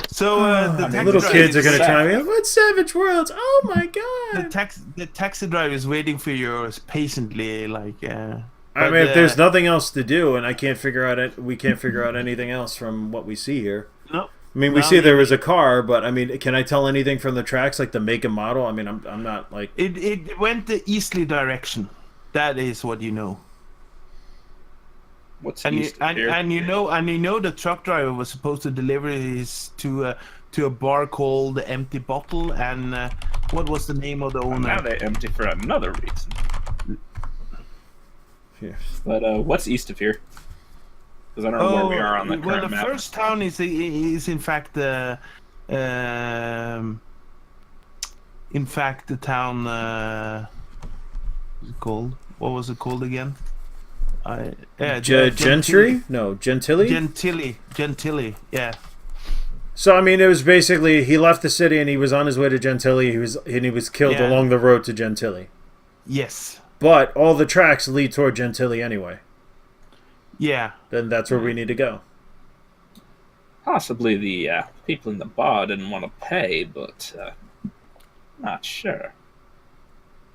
So the taxi Little driver kids are is- gonna chime in. What Savage Worlds? Oh my god. The taxi driver is waiting for you patiently, like. I but, mean, if there's nothing else to do, and we can't figure out anything else from what we see here. No. I mean, we No, see there maybe- was a car, but I mean, can I tell anything from the tracks, like the make and model? I mean, I'm not like. It went the easterly direction. That is what you know. What's And east of here? you know the truck driver was supposed to deliver his to a bar called the Empty Bottle, and what was the name of the Well, now owner? they're empty for another reason. Here. But what's east of here? Because I don't know where we are on the well, current the map. first town is in fact the town. What's it called? What was it called again? Gentry? No, Gentilly? Gentilly, yeah. So I mean, it was basically he left the city and he was on his way to Gentilly. He was killed Yeah. along the road to Gentilly. Yes. But all the tracks lead toward Gentilly anyway. Yeah. Then that's where we need to go. Possibly the people in the bar didn't want to pay, but not sure.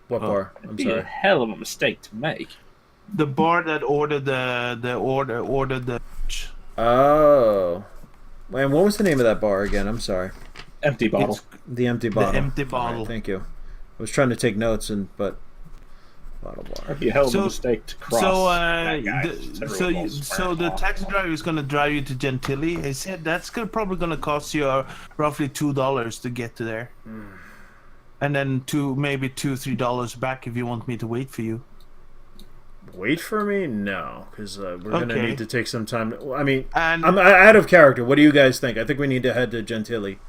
What Oh, bar? It'd I'm be a sorry. hell of a mistake to make. The bar that ordered ordered the. Oh. And what was the name of that bar again? I'm sorry. Empty bottle. It's The Empty Bottle. Empty All Bottle. right, thank you. I was trying to take notes, but bottle bar. It'd be a hell of So- a mistake to cross. So, that guy. Several the balls taxi driver is gonna drive you to Gentilly. He said that's probably gonna cost you roughly $2 to get to there, and then maybe $2-3 back if you want me to wait for you. Wait for me? No, because we're going to Okay. need to take some time. I mean, And I'm out of character. What do you guys think? I think we need to head to Gentilly.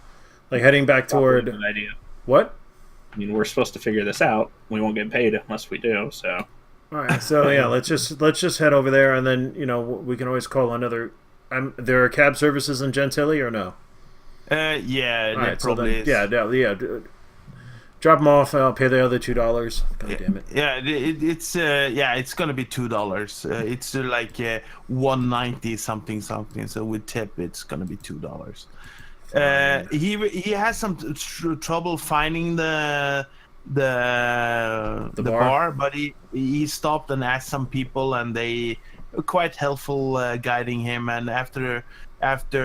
Like heading back Probably a toward... good idea. What? I mean, we're supposed to figure this out. We won't get paid unless we do. So All right, so yeah, let's just head over there, and then we can always call another. There are cab services in Gentilly or no? yeah, All that right, so probably then, is. yeah. Drop them off. I'll pay the other $2. God damn it! Yeah, it's gonna be $2. It's like $1.90 something. So with tip, it's gonna be $2. He has some trouble finding the bar, but he stopped and asked some people, and they were quite helpful guiding him. And after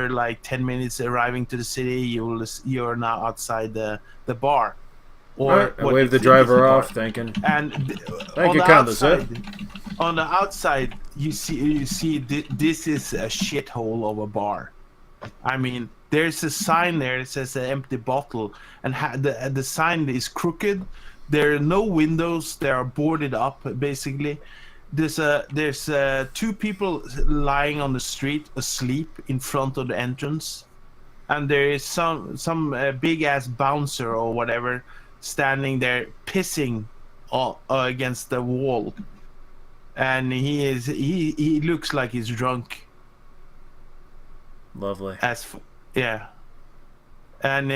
like 10 minutes arriving to the city, you're now outside the bar. All right, I what wave you the think is driver bar. off, thinking. And Thank you, Candace. on the outside, you see this is a shithole of a bar. I mean, there's a sign there that says "an empty bottle," and the sign is crooked. There are no windows. They are boarded up, basically. There's 2 people lying on the street asleep in front of the entrance, and there is some big ass bouncer or whatever standing there pissing against the wall, and he looks like he's drunk. Lovely. Yeah, and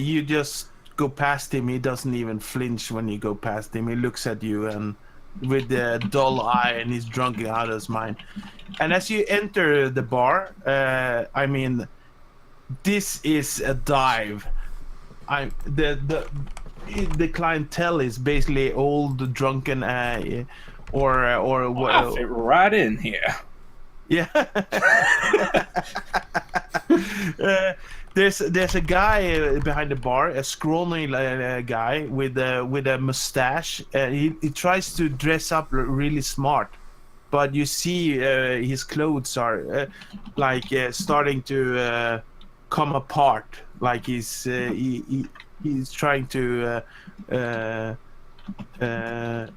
you just go past him. He doesn't even flinch when you go past him. He looks at you and with the dull eye, and he's drunk out of his mind. And as you enter the bar, I mean, this is a dive. the clientele is basically old, drunken, or what? I fit right in here. Yeah. There's a guy behind the bar, a scrawny guy with a mustache. He tries to dress up really smart, but you see his clothes are starting to come apart. Like he's trying to.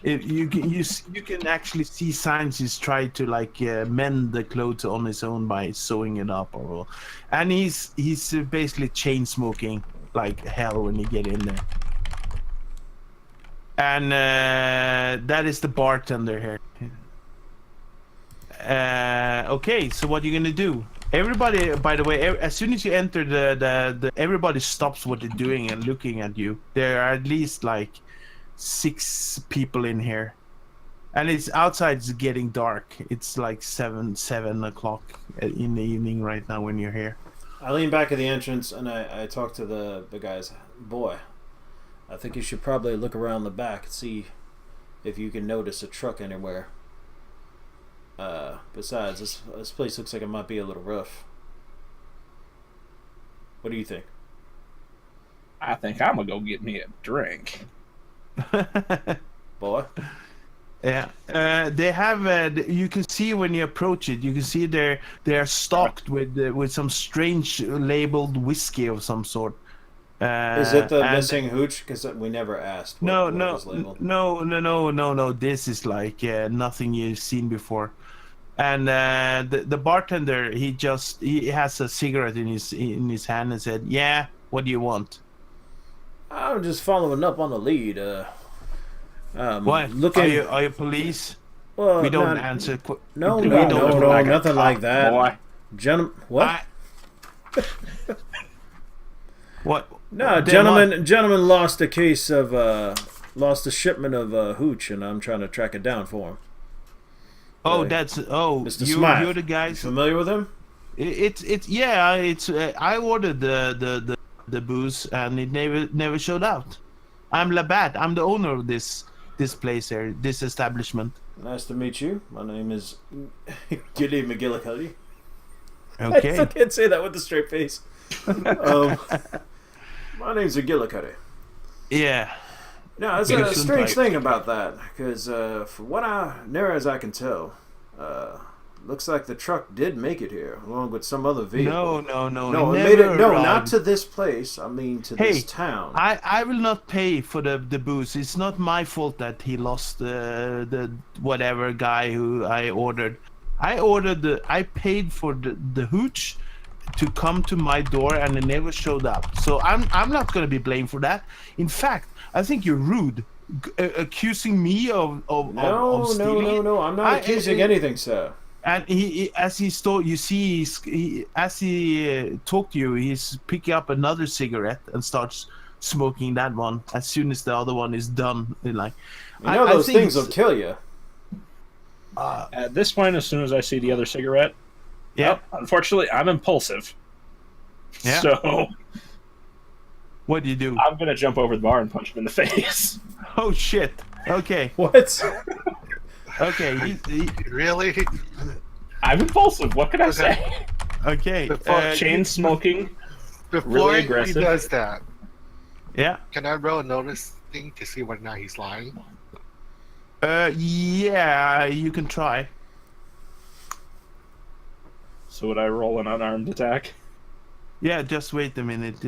You can actually see signs he's tried to mend the clothes on his own by sewing it up, and he's basically chain smoking like hell when you get in there. And that is the bartender here. Okay, so what are you gonna do? Everybody, by the way, as soon as you enter the everybody stops what they're doing and looking at you. There are at least 6 people in here, and it's outside. It's getting dark. It's like 7 o'clock in the evening right now when you're here. I lean back at the entrance and I talk to the guys. Boy, I think you should probably look around the back and see if you can notice a truck anywhere. Besides, this place looks like it might be a little rough. What do you think? I think I'm gonna go get me a drink. Boy. Yeah, they have. You can see when you approach it. You can see they are stocked with some strange labeled whiskey of some sort. Is it the missing hooch? Because we never asked. No. This is nothing you've seen before. And the bartender, he has a cigarette in his hand and said, "Yeah, what do you want?" I'm just following up on the lead. What? Looking... Are you police? Well, we don't answer. No, don't nothing like that. Boy. What? What? No, gentleman lost a case of lost a shipment of hooch, and I'm trying to track it down for him. Oh, Mr. Smythe. You're the guy. You familiar with him? It's I ordered the booze and it never showed out. I'm Labatt. I'm the owner of this place here, this establishment. Nice to meet you. My name is Gilly McGillicuddy. Okay. I still can't say that with a straight face. My name's McGillicuddy. Yeah. No, it's a strange thing about that, because from what near as I can tell, looks like the truck did make it here, along with some other vehicle. No, it made it. No, not to this place. I mean, to this town. I will not pay for the booze. It's not my fault that he lost the whatever guy who I ordered. I paid for the hooch to come to my door, and it never showed up. So I'm not going to be blamed for that. In fact, I think you're rude, accusing me of stealing. No. I'm not accusing anything, sir. And as he talked to you, he's picking up another cigarette and starts smoking that one as soon as the other one is done. Those things will kill you. At this point, as soon as I see the other cigarette, unfortunately, I'm impulsive. Yeah. So, what do you do? I'm gonna jump over the bar and punch him in the face. Oh shit! Okay. What? Okay. Really? I'm impulsive. What can I say? Okay. Chain smoking. Before really he aggressive. does that, Yeah. can I roll a notice thing to see whether or not he's lying? Yeah, you can try. So would I roll an unarmed attack? Yeah, just wait a minute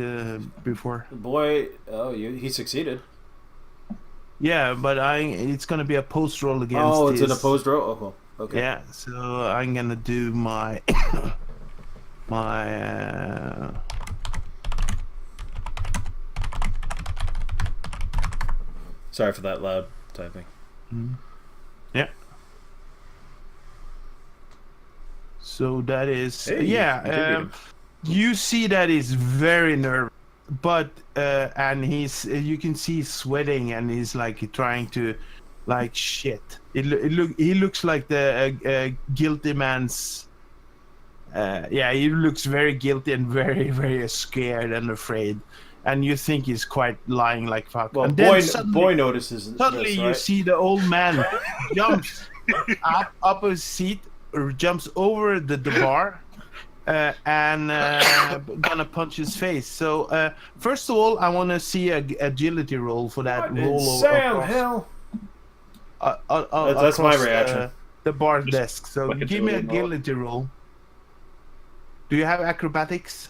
before. Boy, he succeeded. Yeah, but it's gonna be a post roll against. Oh, it's an opposed roll. Oh, okay. Yeah, so I'm gonna do my my. Sorry for that loud typing. Yeah. So that is you see that he's very nervous, but and you can see he's sweating and he's trying to shit. He looks like the guilty man's. He looks very guilty and very very scared and afraid, and you think he's quite lying like fuck. Well, and boy notices suddenly this, you right? see the old man jumps up his seat, or jumps over the bar, and gonna punch his face. So first of all, I want to see a agility roll for that What in roll Sam hell? That's my reaction. The bar desk. So like give me an agility roll. agility roll. Do you have acrobatics?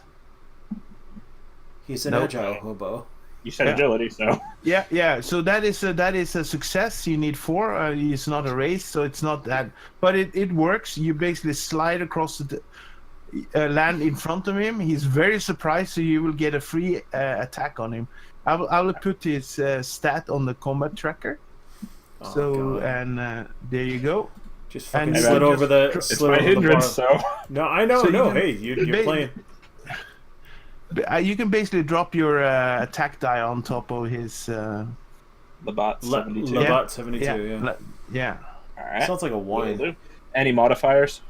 He's an Nope. agile hobo. You said Yeah. agility, so Yeah. So that is a success. You need 4. It's not a race, so it's not that. But it works. You basically slide across the land in front of him. He's very surprised, so you will get a free attack on him. I will put his stat on the combat tracker. Oh, So God. and there you go. Just fucking and slid you over the it's slid my over the bar. hindrance. So No, I know. So no, you can- hey, you're playing. You can basically drop your attack die on top of his. the bot 72. Labat 72. Yeah. Yeah. All right. Sounds like a Will wine. do. Any modifiers?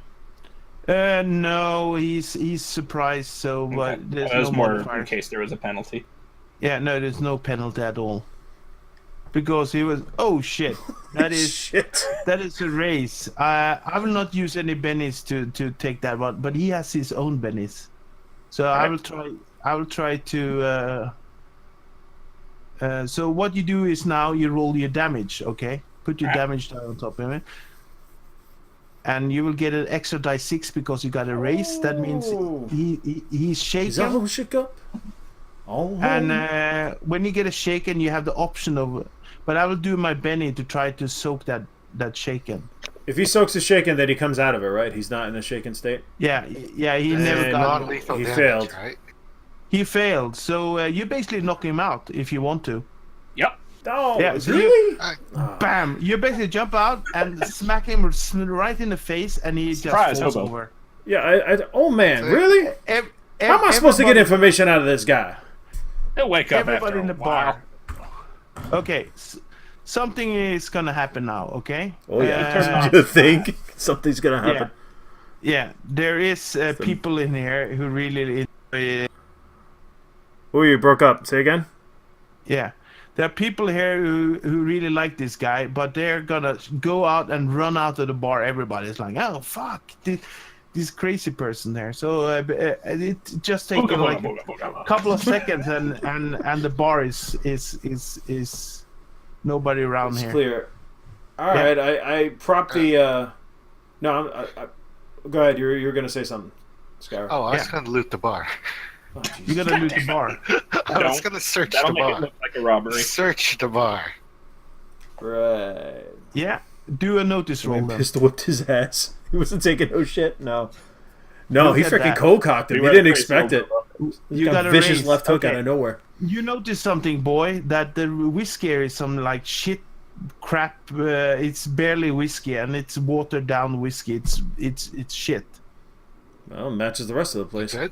No, he's surprised. So, but Okay. there's That was no more in modifiers. case there was a penalty. Yeah, no, there's no penalty at all. Because he was. Oh shit! That is Shit. that is a race. I will not use any bennies to take that one, but he has his own bennies. So I will try. I will try to. So what you do is now you roll your damage. Okay, put your Alright. damage down on top of it, and you will get an extra die 6 because you got a race. That means Oh. he's shaken. Is that how shook up? Oh. And when you get a shaken, you have the option of. But I will do my Benny to try to soak that shaken. If he soaks a shaken, then he comes out of it, right? He's not in a shaken state. Yeah. He never And got. Non-lethal he damage, failed. right? He failed. So you basically knock him out if you want to. Yep. Oh, Yeah, so really? Bam! You basically jump out and smack him right in the face, and he Surprise, just falls hobo. over. Yeah. Oh man, really? How am I supposed to get information out of this guy? He'll wake up Everybody after in the a while. bar. Okay. Something is gonna happen now. Okay. Oh yeah. You think something's gonna happen? Yeah. There is people in here who really enjoy. Oh, you broke up. Say again. Yeah. There are people here who really like this guy, but they're gonna go out and run out of the bar. Everybody's like, "Oh fuck, this crazy person there." So it just takes like a couple of seconds, and the bar is nobody around It's here. clear. All right. I prop the. No. Go ahead. You're gonna say something, Skyr. Oh, I was Yeah. going to loot the bar. Oh, You Jesus. gotta loot the bar. I was Don't. going to search That'll the make it bar. look like a robbery. Search the bar. Right. Do a notice roll Man then. pistol whipped his ass. He wasn't taking no shit. No, he Look at freaking that. cold cocked him. We He went didn't crazy expect over it. You Got got a a vicious raise. left hook Okay. out of nowhere. You notice something, boy, that the whiskey is some like shit crap. It's barely whiskey, and it's watered down whiskey. It's shit. Well, matches the rest of the place. Good.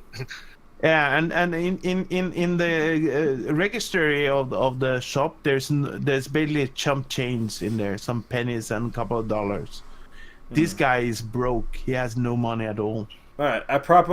Yeah, and in the registry of the shop, there's basically chump change in there, some pennies and a couple of dollars. This guy is broke. He has no money at all. All right, I prop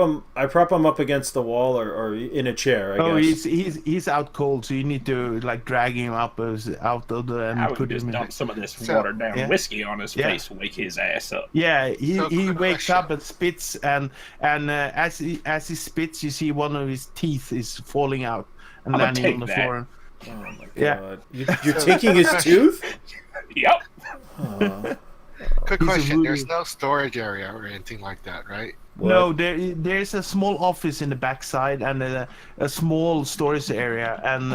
him up against the wall or in a chair. I guess. He's out cold, so you need to like drag him out of the and I would put just him in. dump some of this So- watered down Yeah. whiskey on his Yeah. face, wake his ass up. Yeah, he So, quick wakes question. up and spits, and as he spits, you see one of his teeth is falling out and I'm gonna landing take on the that. floor. Oh my god! Yeah. You're taking his tooth? Yep. Oh. Quick He's a question. voodoo. There's no storage area or anything like that, right? No, there's a small office in the backside and a small storage area, and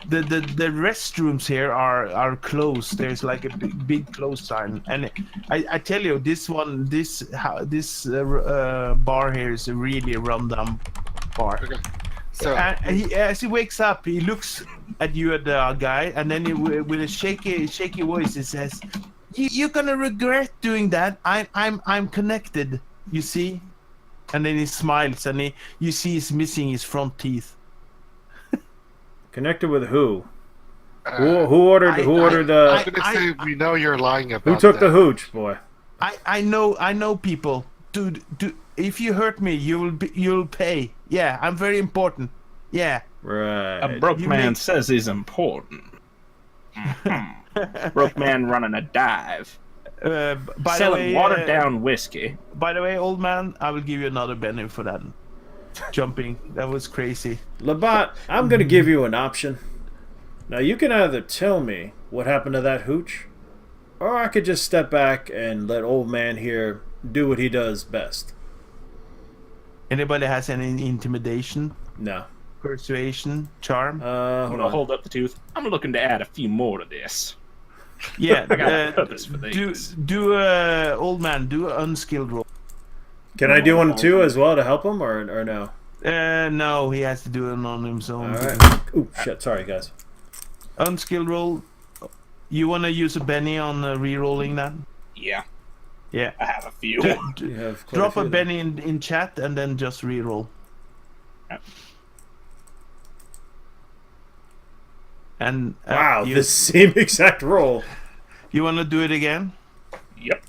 the restrooms here are closed. There's like a big close sign, and I tell you, this bar here is a really rundown bar. Okay. So, And as he wakes up, he looks at you, at the guy, and then with a shaky voice, he says, "You're gonna regret doing that. I'm connected. You see." And then he smiles, and you see he's missing his front teeth. Connected with who? uh, Who ordered? Who ordered the? I'm gonna say we know you're lying about Who took that. the hooch, boy? I know people. Dude, if you hurt me, you'll pay. Yeah, I'm very important. Yeah. Right. A broke You man make- says he's important. Mhm. Broke man running a dive. By Selling the way, watered down whiskey. By the way, old man, I will give you another penny for that. Jumping. That was crazy. Labat, I'm going to give you an option. Now, you can either tell me what happened to that hooch, or I could just step back and let old man here do what he does best. Anybody has any intimidation, No. persuasion, charm? I'm Hold gonna on. hold up the tooth. I'm looking to add a few more to this. Yeah. I got a purpose for do these. old man, do an unskilled roll. Can I do one too as well to help him, or no? No, he has to do it on his own. All right. Ooh, shit. Sorry, guys. Unskilled roll. You want to use a Benny on re-rolling that? Yeah, Yeah. I have a few. You have quite Drop few a of them. Benny in chat and then just re-roll. Yep. And Wow, you, the same exact roll. you want to do it again? Yep.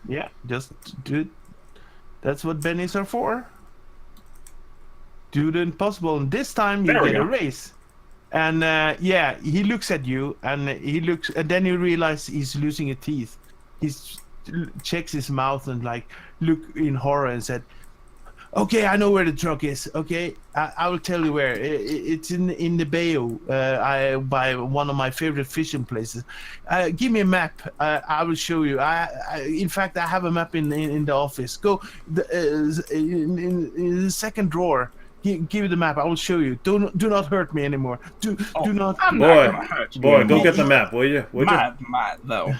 Yeah, just do it. That's what Bennies are for. Do the impossible, and this time you There we get a go. raise. And yeah, he looks at you, and and then you realize he's losing his teeth. He checks his mouth and like look in horror and said, "Okay, I know where the truck is. Okay, I will tell you where. It's in the bayou. By one of my favorite fishing places. Give me a map. I will show you. In fact, I have a map in the office. Go in the second drawer. Give me the map. I will show you. Do not hurt me anymore. Do not. I'm Boy, not gonna hurt you. Boy, go get the map, will you? Would you? Might though.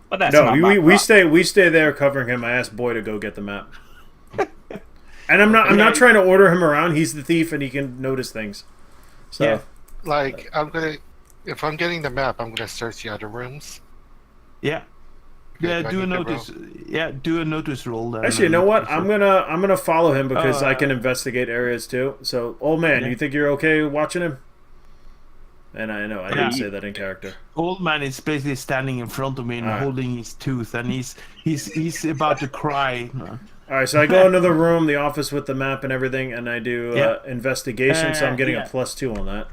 But that's No, not my we problem. stay there covering him. I asked Boy to go get the map. And I'm not trying to order him around. He's the thief and he can notice things. So Yeah. Like, if I'm getting the map, I'm gonna search the other rooms. Yeah. Okay, Yeah. do I Do a need to notice. Yeah. Do a notice roll. Then, actually, you know what? I'm gonna follow him because Oh, I can investigate areas too. So, old man, Yeah. you think you're okay watching him? And I know I didn't say that in character. Old man is basically standing in front of me and Alright. holding his tooth, and he's about to cry. All right, so I go into the room, the office with the map and everything, and I do Yeah. investigation. So I'm getting yeah. a +2 on that.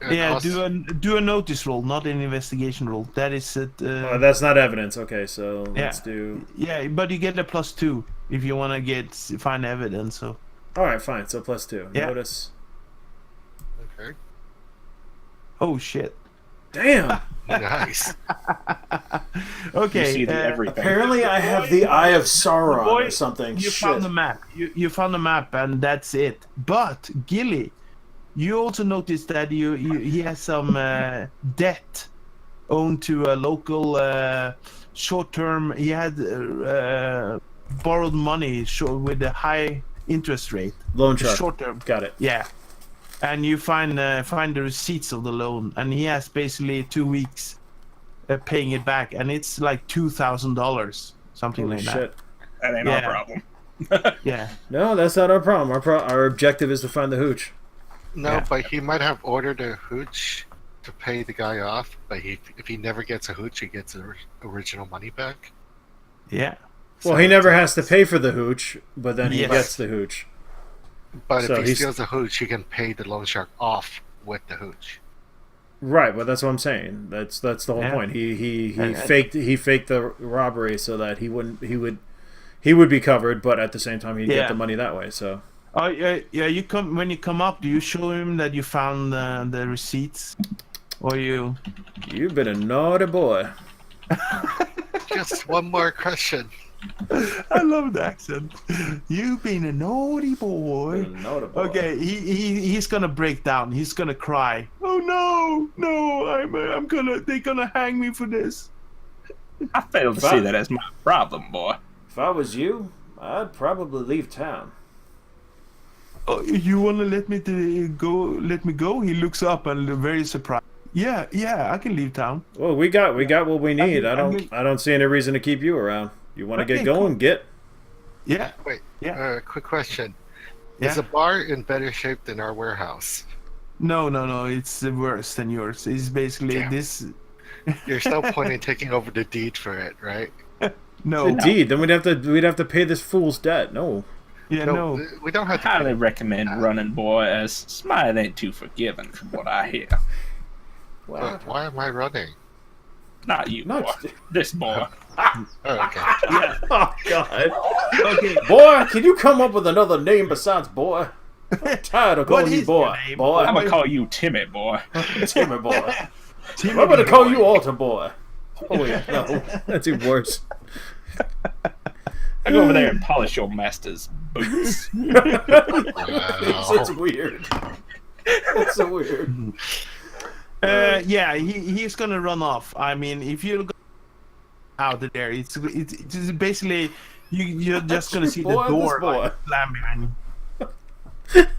And Yeah, also- do a notice roll, not an investigation roll. That is it. Oh, that's not evidence. Okay, so let's do. Yeah, but you get a +2 if you want to find evidence. So All right, fine. So +2. Yeah. Notice. Okay. oh shit. Damn. Nice. Okay. You see everything. Apparently, I have the Eye of Sauron Boy, or something. You Shit. found the map. You found the map, and that's it. But Gilly, you also noticed that he has some debt owed to a local short-term. He had borrowed money with a high interest rate. Loan shark. Short-term. Got it. Yeah. And you find the receipts of the loan, and he has basically 2 weeks paying it back, and it's like $2,000, something Holy like shit. That ain't Yeah. our problem. that. Yeah. No, that's not our problem. Our objective is to find the hooch. No, Yeah. but he might have ordered a hooch to pay the guy off. But if he never gets a hooch, he gets the original money back. Yeah. Well, he never has to pay for the hooch, but then he Yes. gets the hooch. But So if he he's- steals the hooch, he can pay the loan shark off with the hooch. Right, but that's what I'm saying. That's the whole Yeah. point. He And- faked the robbery so that he would be covered, but at the same time he'd Yeah. get the money that way. So Oh yeah. You come when you come up. Do you show him that you found the receipts, or you? you've been a naughty boy. Just one more question. I love the accent. You've been a naughty boy. Been a naughty boy. Okay, he's gonna break down. He's gonna cry. Oh no! They're gonna hang me for this. I fail to see that as my problem, boy. If I was you, I'd probably leave town. Oh, you wanna let me go? Let me go? He looks up and very surprised. Yeah, I can leave town. Well, we got what we need. I I mean- don't see any reason to keep you around. You want to Okay, get going? cool. Get. Yeah, Wait, Yeah. quick question. yeah. Is the bar in better shape than our warehouse? No, it's worse than yours. It's basically Damn. this. There's no point in taking over the deed for it, right? No, Indeed. Then we'd have to pay this fool's debt. No. Yeah, no. We don't have to. Highly recommend running, boy, as Smythe ain't too forgiving from what I hear. But why am I running? Not you, No, boy. This boy. Oh, okay. Yeah. Oh God. Okay. Boy, can you come up with another name besides boy? I'm tired of What calling you is boy. your name, Boy. I'm gonna call you Timmy, boy. Timmy boy. Timmy I'm gonna call boy. you Alter boy. Oh wait, no. That's even worse. I go over there and polish your master's boots. That's weird. That's so weird. Yeah, he's gonna run off. I mean, if you go out of there, it's basically you're just gonna see the Boy, this door boy. like, slam behind you.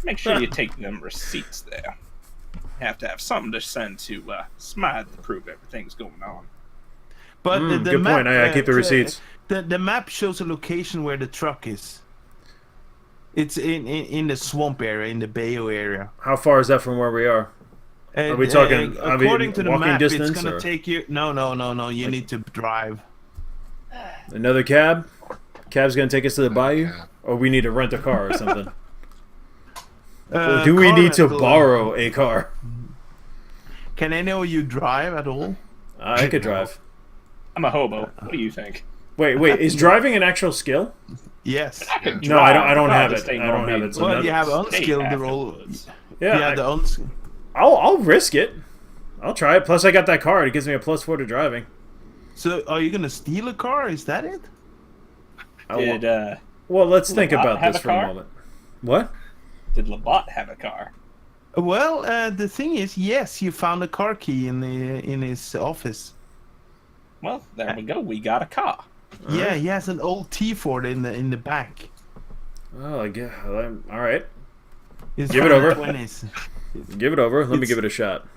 Make sure you take them receipts there. You have to have something to send to Smythe to prove everything's going on. But the Good map, point. I keep the receipts. The map shows a location where the truck is. It's in the swamp area, in the Bayou area. How far is that from where we are? Are we talking? According to the walking map, distance, it's gonna or take you. No. You need to drive. another cab? Cab's gonna take us to the bayou, Yeah. or we need to rent a car or something. Uh, Or do we car need to rental. borrow a car? Can any of you drive at all? I could drive. I'm a hobo. What do you think? Wait, is driving an actual skill? Yes. I could No, I drive, don't but have just it. ain't I don't gonna have be it, so Well, no- you have state unskilled role. afterwards. Yeah, The unskilled. I'll risk it. I'll try it. Plus, I got that card. It gives me a +4 to driving. So, are you gonna steal a car? Is that it? Well, let's think Labat about have this a for a car? moment. What? Did Labat have a car? Well, the thing is, yes, you found a car key in his office. Well, there we go. We got a car. Yeah, he has an old T Ford in the back. Oh, I guess. All right. It's Give it from the over. 20s. Give it over. Let me It's- give it a shot.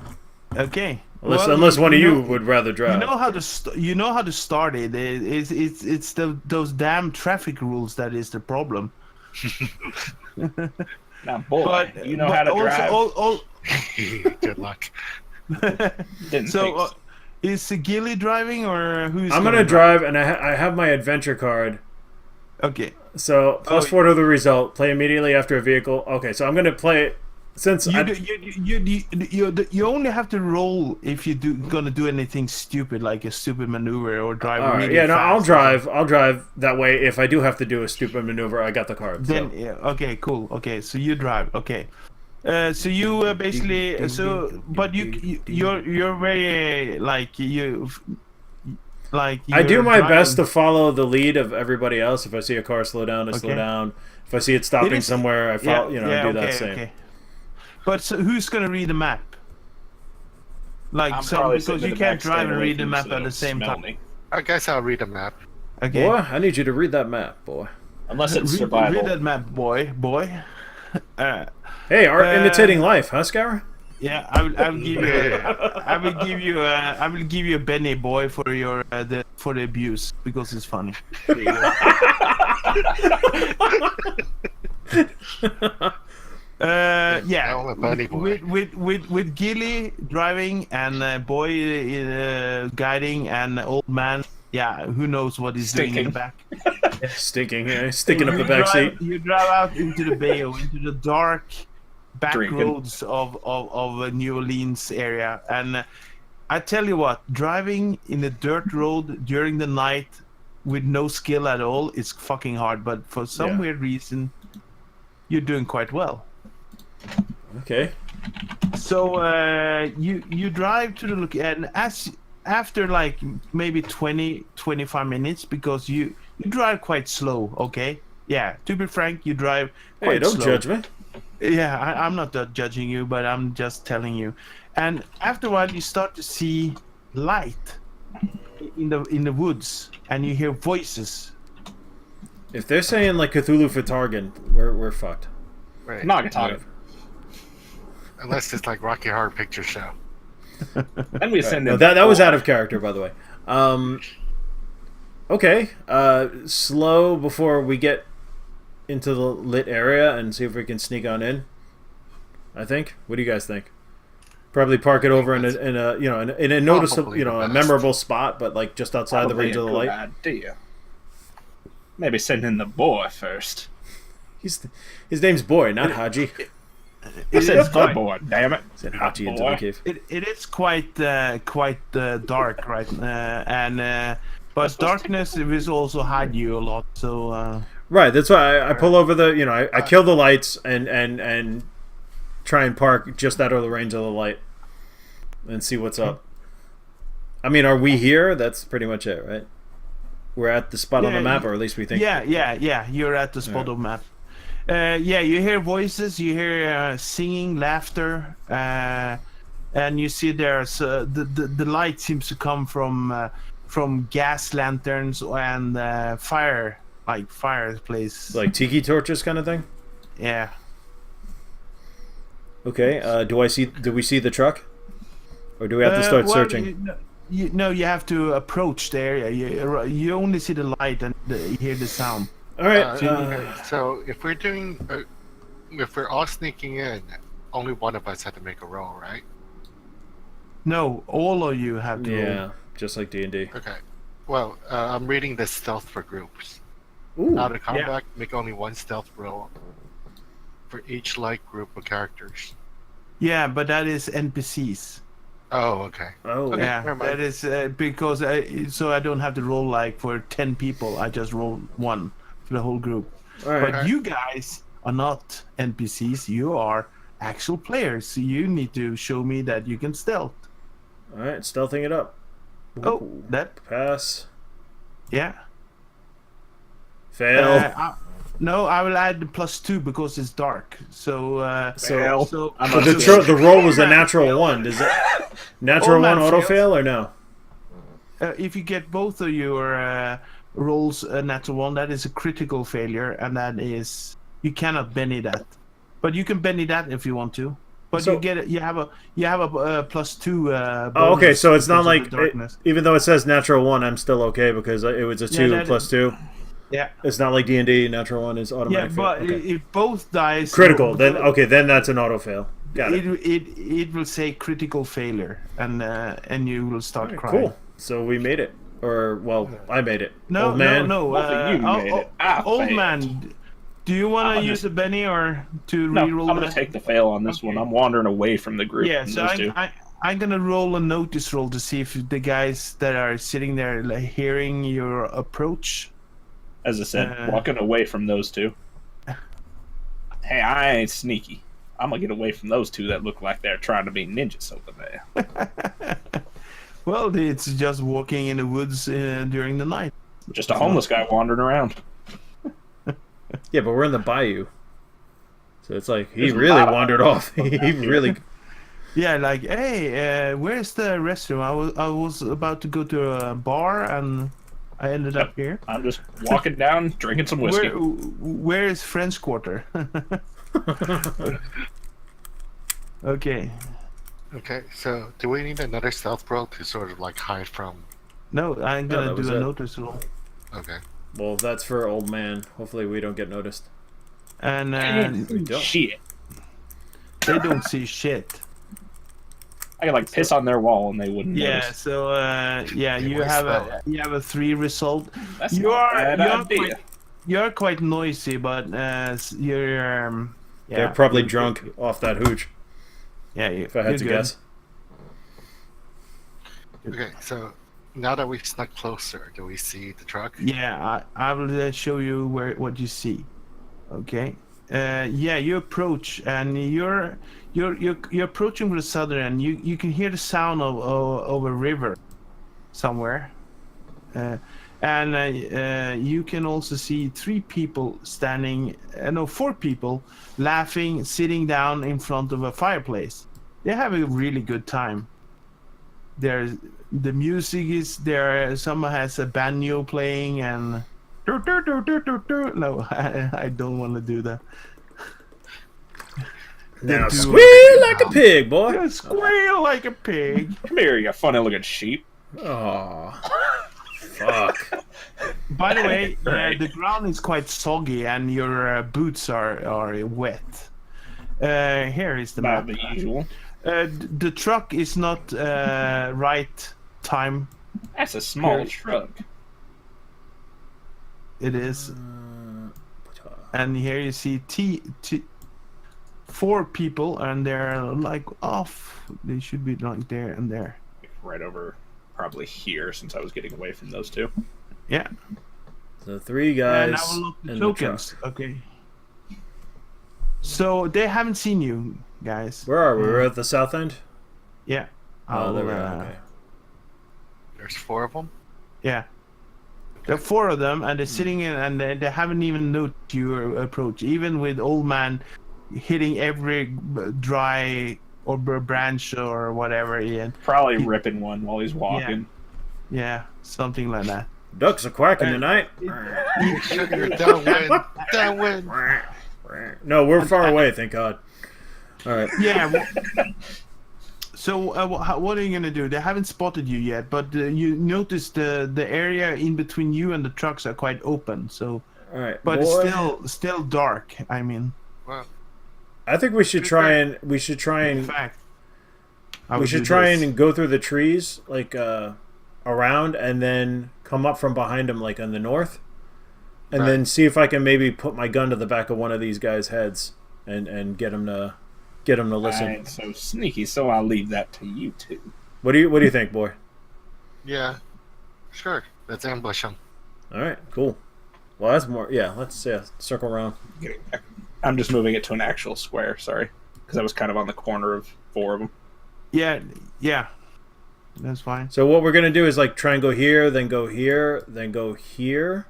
Okay. Unless one of you know- would rather drive. You know how to start it. It's those damn traffic rules that is the problem. Now, boy, But you know how to also, drive. Good luck. Didn't so think so. is Gilly driving or who's? I'm gonna drive, and I have my adventure card. Okay. So +4 to the result. Play immediately after a vehicle. Okay, so I'm gonna play it since You only have to roll if you gonna do anything stupid like a stupid maneuver or drive All right, really yeah, no, fast. I'll drive. That way, if I do have to do a stupid maneuver, I got the card. Then So. yeah, okay, cool. Okay, so you drive. Okay, so you basically but you're very I do you're my best to driving- follow the lead of everybody else. If I see a car slow down, I slow Okay. down. If I see it stopping It is- somewhere, I follow. I do that okay, same. okay. But so who's gonna read the map? Like I'm so probably because sitting in you the can't back drive staying and away read the from map so at they the don't same smell time. me. I guess I'll read a map. Okay. Boy, I need you to read that map, boy. Unless it's Read survival. that map, boy. Hey, art imitating life, huh, Scour? Yeah, I will give you a Benny boy for your for the abuse because it's funny. Yeah, Oh, a Benny boy. with Gilly driving and boy guiding and old man. Yeah, who knows what he's doing in the back? Stinking, sticking up the You back drive- seat. You drive out into the bayou, into the dark back Drinking. roads of New Orleans area, and I tell you what, driving in a dirt road during the night with no skill at all is fucking hard. But for some Yeah. weird reason, you're doing quite well. Okay. So you drive to the look, and after like maybe 20-25 minutes, because you drive quite slow. Okay, yeah, to be frank, you drive quite Hey, don't slow. judge me. Yeah, I'm not judging you, but I'm just telling you. And after a while, you start to see light in the woods, and you hear voices. If they're saying like Cthulhu for Targan, we're fucked. Right. Not gonna talk. Unless it's like Rocky Horror Picture Show. Then we send No, in. that was out of character, by the way. Okay. Slow before we get into the lit area and see if we can sneak on in. I think. What do you guys think? Probably park it over in a noticeable, Probably the a best. memorable spot, but like just outside the Probably range a of the good light. idea. Maybe send in the boy first. His name's Boy, not Haji. It says the quite- boy, damn it. Said Haji into boy. the cave. It is quite dark, right? But supposed to darkness will also hide you a lot. So Right, that's why I pull over the, I kill the lights and try and park just out of the range of the light and see what's up. I mean, are we here? That's pretty much it, right? We're at the spot on the map, or at least we think. yeah. You're at the spot on map. You hear voices, you hear singing, laughter, and you see there's the light seems to come from gas lanterns and fireplace. Like tiki torches kind of thing? Yeah. Okay, do we see the truck? Or do we have to start searching? You have to approach the area. You only see the light and hear the sound. All right. So if we're all sneaking in, only one of us had to make a roll, right? No, all of you have to roll. Yeah, just like D&D. Okay. Well, I'm reading the stealth for groups. Ooh. Out of combat, make only one stealth roll for each like group of characters. Yeah, but that is NPCs. Oh, okay. Oh, Okay. Yeah, never mind. that is because so I don't have to roll like for 10 people. I just roll one for the whole group. all right. But you guys are not NPCs. You are actual players. So you need to show me that you can stealth. All right, stealthing it up. Oh, Ooh. that Pass. yeah. Fail. No, I will add the +2 because it's dark. So So- so I'm But not the roll was a natural one. Does it natural Oh, man, one auto fails. fail or no? if you get both of your rolls a natural one, that is a critical failure, and that is you cannot benny that. But you can benny that if you want to. But So- you have a +2. Oh, okay. bonus So it's not because of like the darkness. even though it says natural one, I'm still okay because it was a 2 that plus is- 2. Yeah. It's not like D&D. Natural one is Yeah, automatic. but fail. Okay. if both dice Critical. Then okay. Then that's an auto fail. Got it. it will say critical failure, and you will start Alright, crying. cool. So we made it, or well, I made it. No, Old man. no. Both of you made it. I Old failed. man, do you want to I'll use just- a Benny or to No, I'm reroll gonna the- take the fail on this one. Okay. I'm wandering away from the group. Yeah, from so those two. I'm gonna roll a notice roll to see if the guys that are sitting there like, hearing your approach. As I said, Uh, walking away from those two. Hey, I ain't sneaky. I'm gonna get away from those two that look like they're trying to be ninjas over there. Well, it's just walking in the woods during the night. Just a homeless guy wandering around. Yeah, but we're in the bayou, so it's like he There's a really lot of- wandered off. He really. Yeah, like, hey, where's the restroom? I was about to go to a bar and I ended up here. I'm just walking down, drinking some whiskey. Where is French Quarter? Okay. Okay, so do we need another stealth roll to sort of like hide from? No, I'm that gonna was do a it. notice roll. Okay. Well, that's for old man. Hopefully, we don't get noticed. And We don't. Shit. they don't see shit. I could like piss on their wall and they wouldn't Yeah, notice. so They you might have smell a 3 result. That's You not are a bad idea. You're quite noisy, but you're yeah, They're probably you're drunk good. off that hooch. Yeah, If I had to you're good. guess. Okay, so now that we've snuck closer, do we see the truck? Yeah, I will show you what you see. Okay. Yeah, you approach and you're approaching from the southern end. You can hear the sound of a river somewhere, and you can also see 3 people standing. No, 4 people laughing, sitting down in front of a fireplace. They have a really good time. The music is there. Someone has a banjo playing and. No, I don't want to do that. Now do squeal like a pig, boy. Yeah, squeal like a pig. Come here, you funny looking sheep. Oh, fuck. By the way, Right. the ground is quite soggy and your boots are wet. Here is the About map. the usual. The truck is not right time. That's a small Here. truck. It is. and here you see four people, and they're like off. They should be like there and there. Right over, probably here, since I was getting away from those two. Yeah. The 3 guys And I will look the in tokens. Okay. So they haven't seen you guys. Where are we? We're at the south end? Yeah. Oh, there we are. Okay. There's 4 of them. Yeah. There are 4 of them, and they're sitting in, and they haven't even noticed your approach. Even with old man hitting every dry or branch or whatever, Ian. Probably ripping one while he's walking. Yeah, something like that. Ducks are quacking tonight. Sugar, downwind, downwind. No, we're far away, thank God. All right. Yeah. So what are you gonna do? They haven't spotted you yet, but you notice the area in between you and the trucks are quite open. So, All right. but boy. it's still dark. I mean, Well, I think we should try and in fact, we should try and go through the trees like around, and then come up from behind them like on the north, and then see if I can maybe put my gun to the back of one of these guys' heads and get them to listen. I ain't so sneaky, so I'll leave that to you two. What do you think, boy? yeah, sure. Let's ambush them. All right, cool. Well, that's more. Yeah, let's circle around. I'm just moving it to an actual square. Sorry, because I was kind of on the corner of 4 of them. Yeah, that's fine. So what we're gonna do is like try and go here, then go here, then go here,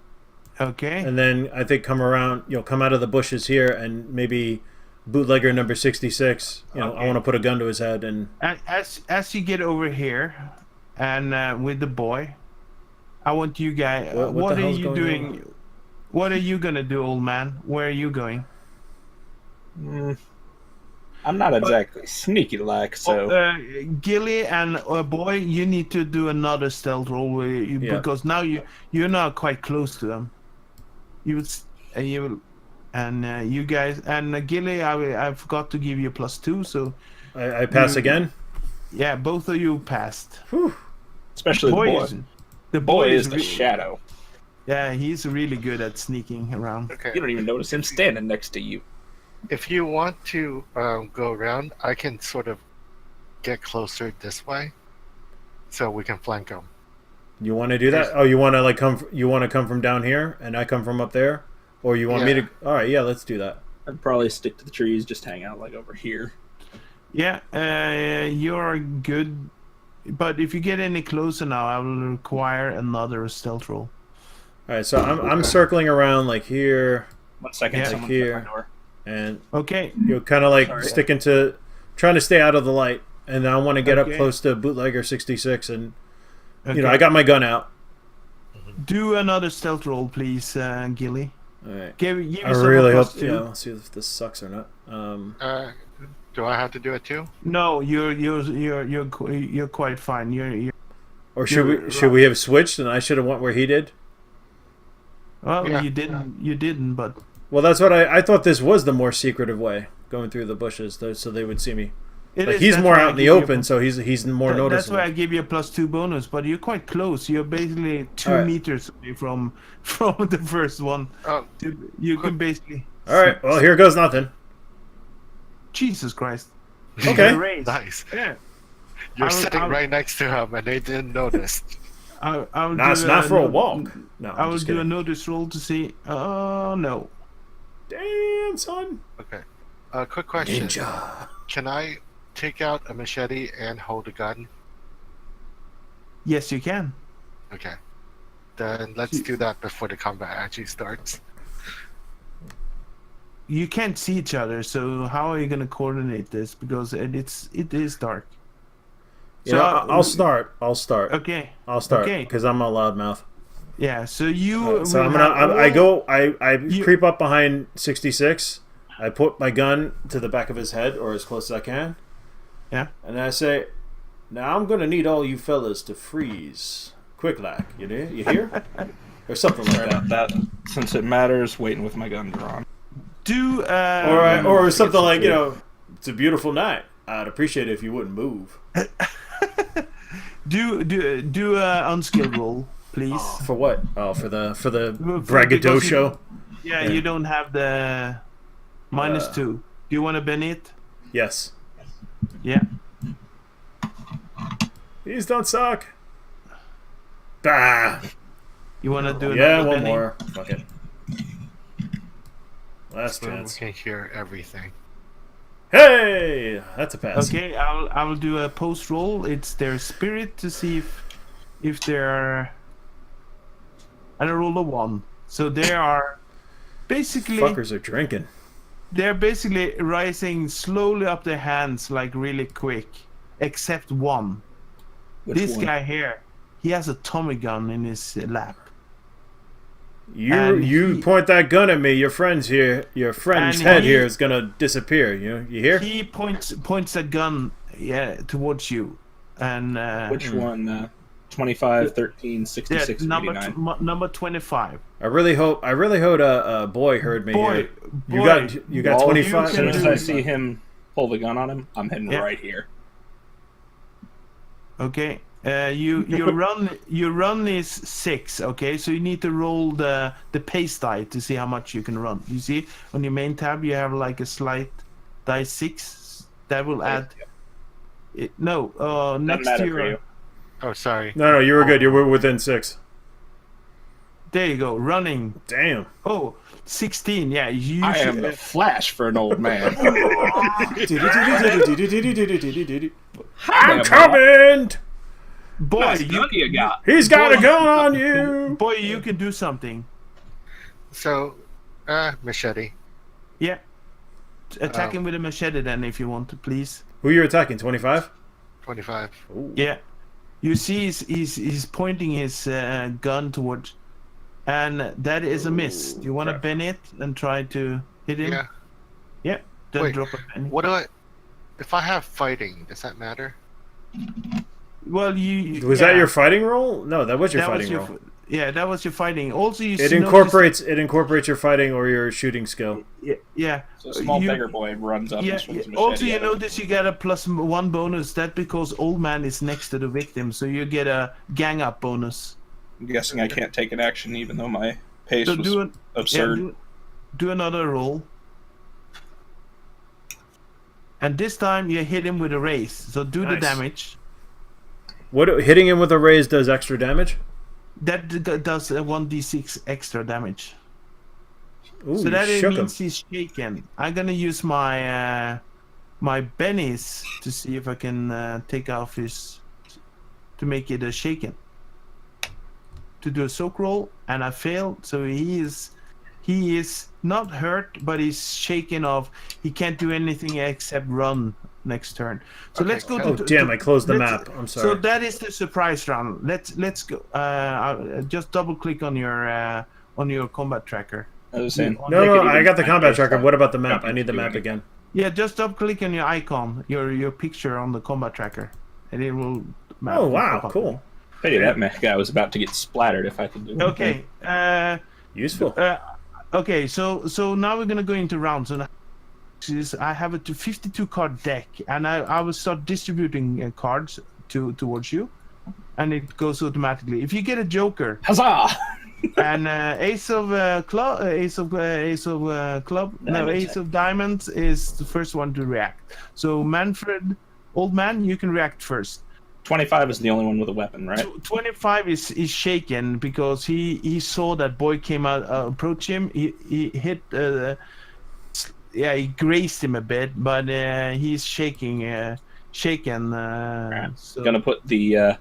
Okay. and then I think come around. Come out of the bushes here, and maybe bootlegger number 66. I want to put a gun to his head and. As you get over here, and with the boy, I want you guys. What the are hell's you going doing? on? What are you gonna do, old man? Where are you going? I'm not exactly sneaky like, so Gilly and boy, you need to do another stealth roll because now you're not quite close to them. You guys and Gilly, I forgot to give you +2, so I pass again. yeah, both of you passed. Whew. especially the boy. The Boy is the shadow. Yeah, he's really good at sneaking around. Okay. You don't even notice him standing next to you. If you want to go around, I can sort of get closer this way, so we can flank them. You want to do that? Oh, you want to come? You want to come from down here, and I come from up there, or you want me to? All right, yeah, let's do that. I'd probably stick to the trees, just hang out like over here. Yeah, you're good, but if you get any closer now, I will require another stealth roll. All right, so I'm circling around like here, 1 second, like someone's here. at my door. and Okay. kind of like Sorry. sticking to, trying to stay out of the light, and I want to get up Okay. close to bootlegger 66, and Okay. I got my gun out. Do another stealth roll, please, Gilly. All right. Give I yourself really a hope. +2. Yeah, let's see if this sucks or not. Do I have to do it too? No, you're quite fine. You're Or should we have switched, and I should have went where he did? well. Yeah. You didn't, but Well, that's what I thought. This was the more secretive way, going through the bushes, so they would see me. it Like is- he's that's more why I out in the give you a- open, so he's more That's noticeable. why I give you a +2 bonus, but you're quite close. You're basically 2 Alright. meters away from the first one. Oh, You can basically. All right. Well, here goes nothing. Jesus Christ. Okay. Raise. nice. Yeah. You're I'll- sitting I'll- right next to him, and they didn't notice. I'll No, it's do not for a no- walk. No, I I'm will just do a kidding. notice roll to see. Oh no. Damn, son. Okay. Quick question. Can I take out a machete and hold a gun? Yes, you can. Okay. Then let's do that before the combat actually starts. You can't see each other, so how are you gonna coordinate this? Because it is dark. You know, I'll start. I'll start. Okay. I'll start Okay. because I'm a loudmouth. Yeah. So you. So will I You- creep up behind 66. I put my gun to the back of his head, or as close as I can. Yeah. And I say, "Now I'm gonna need all you fellas to freeze, quick like, you know, you hear, or something like Sorry that, about that. Since it matters, waiting with my gun drawn. do. or something like, it's a beautiful night. I'd appreciate it if you wouldn't move." Do unskilled roll, please. For what? Oh, for the Because braggadocio. Yeah, you don't have the -2. Do you want to bend it? Yes. Yeah. These don't suck. Bah. You want to do Yeah, another one bending? more. Fuck it. Last So we chance. can hear everything. Hey, that's a pass. Okay, I will do a post roll. It's their spirit to see if they're. And I rolled a 1. So they are basically Fuckers are drinking. they're basically rising slowly up their hands like really quick, except one. This one? guy here, he has a Tommy gun in his lap. You point that gun at me. Your friend's head here is gonna disappear. You hear? He points a gun, towards you, and Which one? 25, 13, 66, number 25. I really hope a boy heard me here. You got As 25. soon as I see him pull the gun on him, I'm heading right here. Okay. Your run is 6. Okay, so you need to roll the pace die to see how much you can run. You see on your main tab you have like a slight die 6 that will add. Next to your. Oh, sorry. No, you were good. You were within 6. There you go. Running. Damn. Oh, 16. Yeah, I am the Flash for an old man. I'm coming. Boy, nice you got. He's got a gun on you. Boy, you can do something. So, machete. Yeah. Attack him with a machete then, if you want to, please. Who are you attacking? 25. 25. Ooh. Yeah. You see, he's pointing his gun towards, and that is a miss. Do you want to bend it and try to hit him? Yeah. Yeah. Then Wait, drop a penny. What do I? If I have fighting, does that matter? Well, you Was that your fighting roll? No, that was your fighting roll. Yeah, that was your fighting. Also, It incorporates your fighting or your shooting skill. Yeah. So a small beggar boy runs up and swings a machete. Also, you notice you get a +1 bonus. That's because old man is next to the victim, so you get a gang up bonus. I'm guessing I can't take an action even though my pace So was absurd. Yeah, do another roll. And this time you hit him with a raise. So do the damage. What hitting him with a raise does extra damage? That does 1d6 extra damage. Ooh, so that shook means him. he's shaken. I'm gonna use my my bennies to see if I can take off his to make it a shaken. To do a soak roll, and I failed. So he is not hurt, but he's shaken off. He can't do anything except run next turn. So let's go. Oh damn! I closed the map. I'm sorry. So that is the surprise round. Let's go. Just double click on your combat tracker. I was saying. No, I got the combat tracker. What about the map? I need the map again. Yeah, just double click on your icon, your picture on the combat tracker, and it will. Oh wow! Cool. Hey, that mech guy was about to get splattered if I could do it. Okay. Useful. Okay, so now we're gonna go into rounds, and I have a 52 card deck, and I will start distributing cards towards you, and it goes automatically. If you get a joker, huzzah! And ace of diamonds is the first one to react. So Manfred, old man, you can react first. 25 is the only one with a weapon, right? 25 is shaken because he saw that boy came out approach him. He hit he grazed him a bit, but he's shaken. So. Gonna put the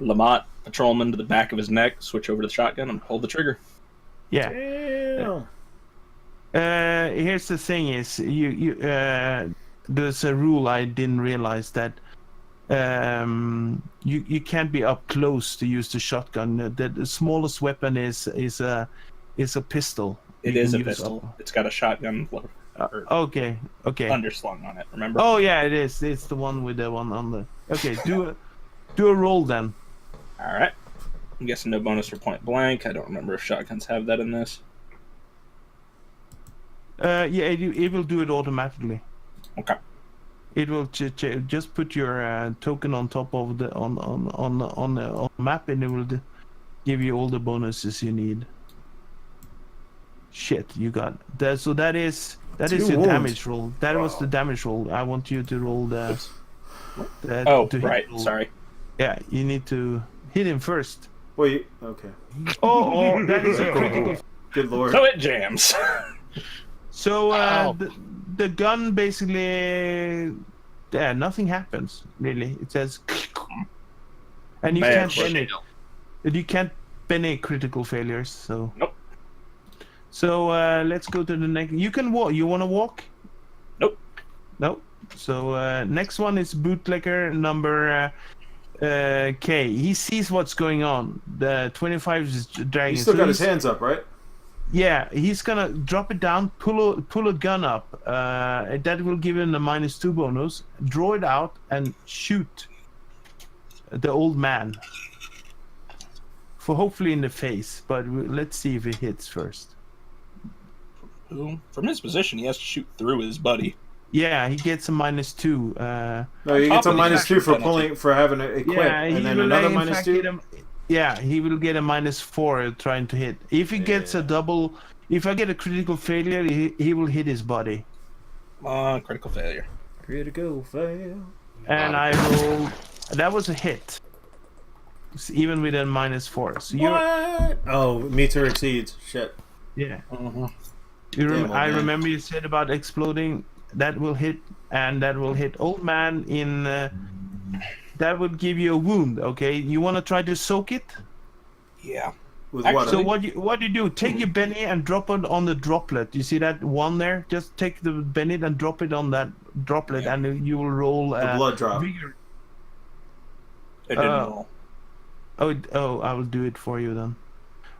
Lamont patrolman to the back of his neck, switch over to the shotgun, and pull the trigger. Yeah. Damn. Here's the thing: is you there's a rule I didn't realize that you can't be up close to use the shotgun. The smallest weapon is a pistol. It is a pistol. It's got a shotgun. Okay. Underslung on it. Remember? Oh yeah, it is. It's the one with the one on the. Okay, do a roll then. All right. I'm guessing no bonus for point blank. I don't remember if shotguns have that in this. Yeah, it will do it automatically. Okay. It will just put your token on top of the on the map, and it will give you all the bonuses you need. shit, you got that. So that is Two your wounds. damage roll. That was the damage roll. I want you to roll the. Oh, to hit right. roll. Sorry. Yeah, you need to hit him first. Wait. Okay. Oh, that is a critical. Good lord. So it jams. So Ow. the gun basically, yeah, nothing happens really. It says, and you Bad can't bend it. You can't bend any critical failures. So. Nope. So let's go to the next. You can walk. You want to walk? Nope. Nope. So next one is bootlegger number K. He sees what's going on. The 25 is dragging. He's still So got his hands up, right? Yeah, he's gonna drop it down, pull a gun up. That will give him a -2 bonus. Draw it out and shoot the old man. For hopefully in the face, but let's see if it hits first. From his position, he has to shoot through his buddy. Yeah, he gets a -2. No, he gets a top of the -2 for penalty. for having it equipped, Yeah, he and then will another in fact -2. Yeah, he will get a -4 trying to hit. If he gets a double, if I get a critical failure, he will hit his body. Critical failure. Critical fail. And I will. That was a hit. Even with a -4. So you. What? Oh, meter exceeds. Shit. Yeah. Mm-hmm. Damn, I man. remember you said about exploding. That will hit, and that will hit old man in. That would give you a wound. Okay, you want to try to soak it? Yeah. With Actually- what? So what you do? Take your Benny and drop it on the droplet. You see that one there? Just take the Benny and drop it on that droplet, Yeah. and you will roll. The blood drop. Vigor. It didn't roll. Oh, I will do it for you then.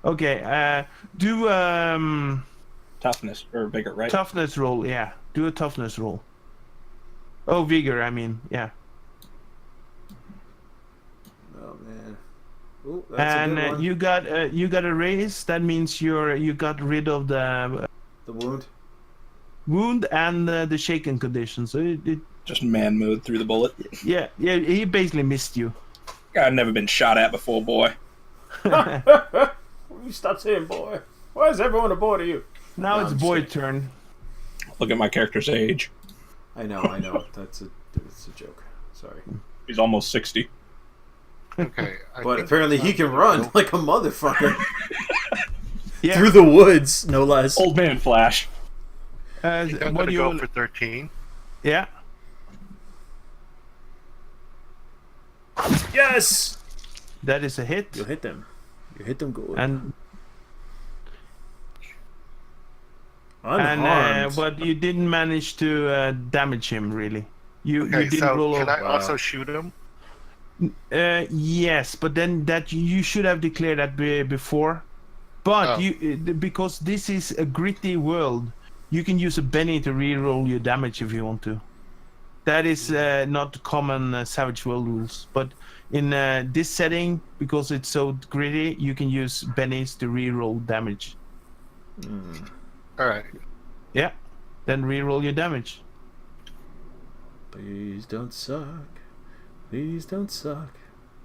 Okay. Do Toughness or vigor, right? toughness roll. Yeah. Do a toughness roll. Oh, vigor. I mean, yeah. Oh man. Ooh, that's a And good one. you got a raise. That means you got rid of the The wound. wound and the shaken condition. So it Just man mode through the bullet. yeah, he basically missed you. I've never been shot at before, boy. You stop saying boy. Why is everyone a boy to you? Now No, it's I'm boy just turn. Look at my character's age. I know. That's a joke. Sorry. He's almost 60. Okay. But apparently he can run like a motherfucker Yeah. through the woods, no less. Old man Flash. I'm What gonna do you? go for 13. Yeah. Yes. That is a hit. You hit them. You hit them good. And Unharmed. but you didn't manage to damage him really. You Okay, didn't so roll can I over. also shoot him? Yes, but then that you should have declared that before. But Oh. because this is a gritty world, you can use a Benny to re-roll your damage if you want to. That is not common Savage World rules, but in this setting, because it's so gritty, you can use Bennies to re-roll damage. All right. Yeah, then re-roll your damage. Please don't suck. Please don't suck.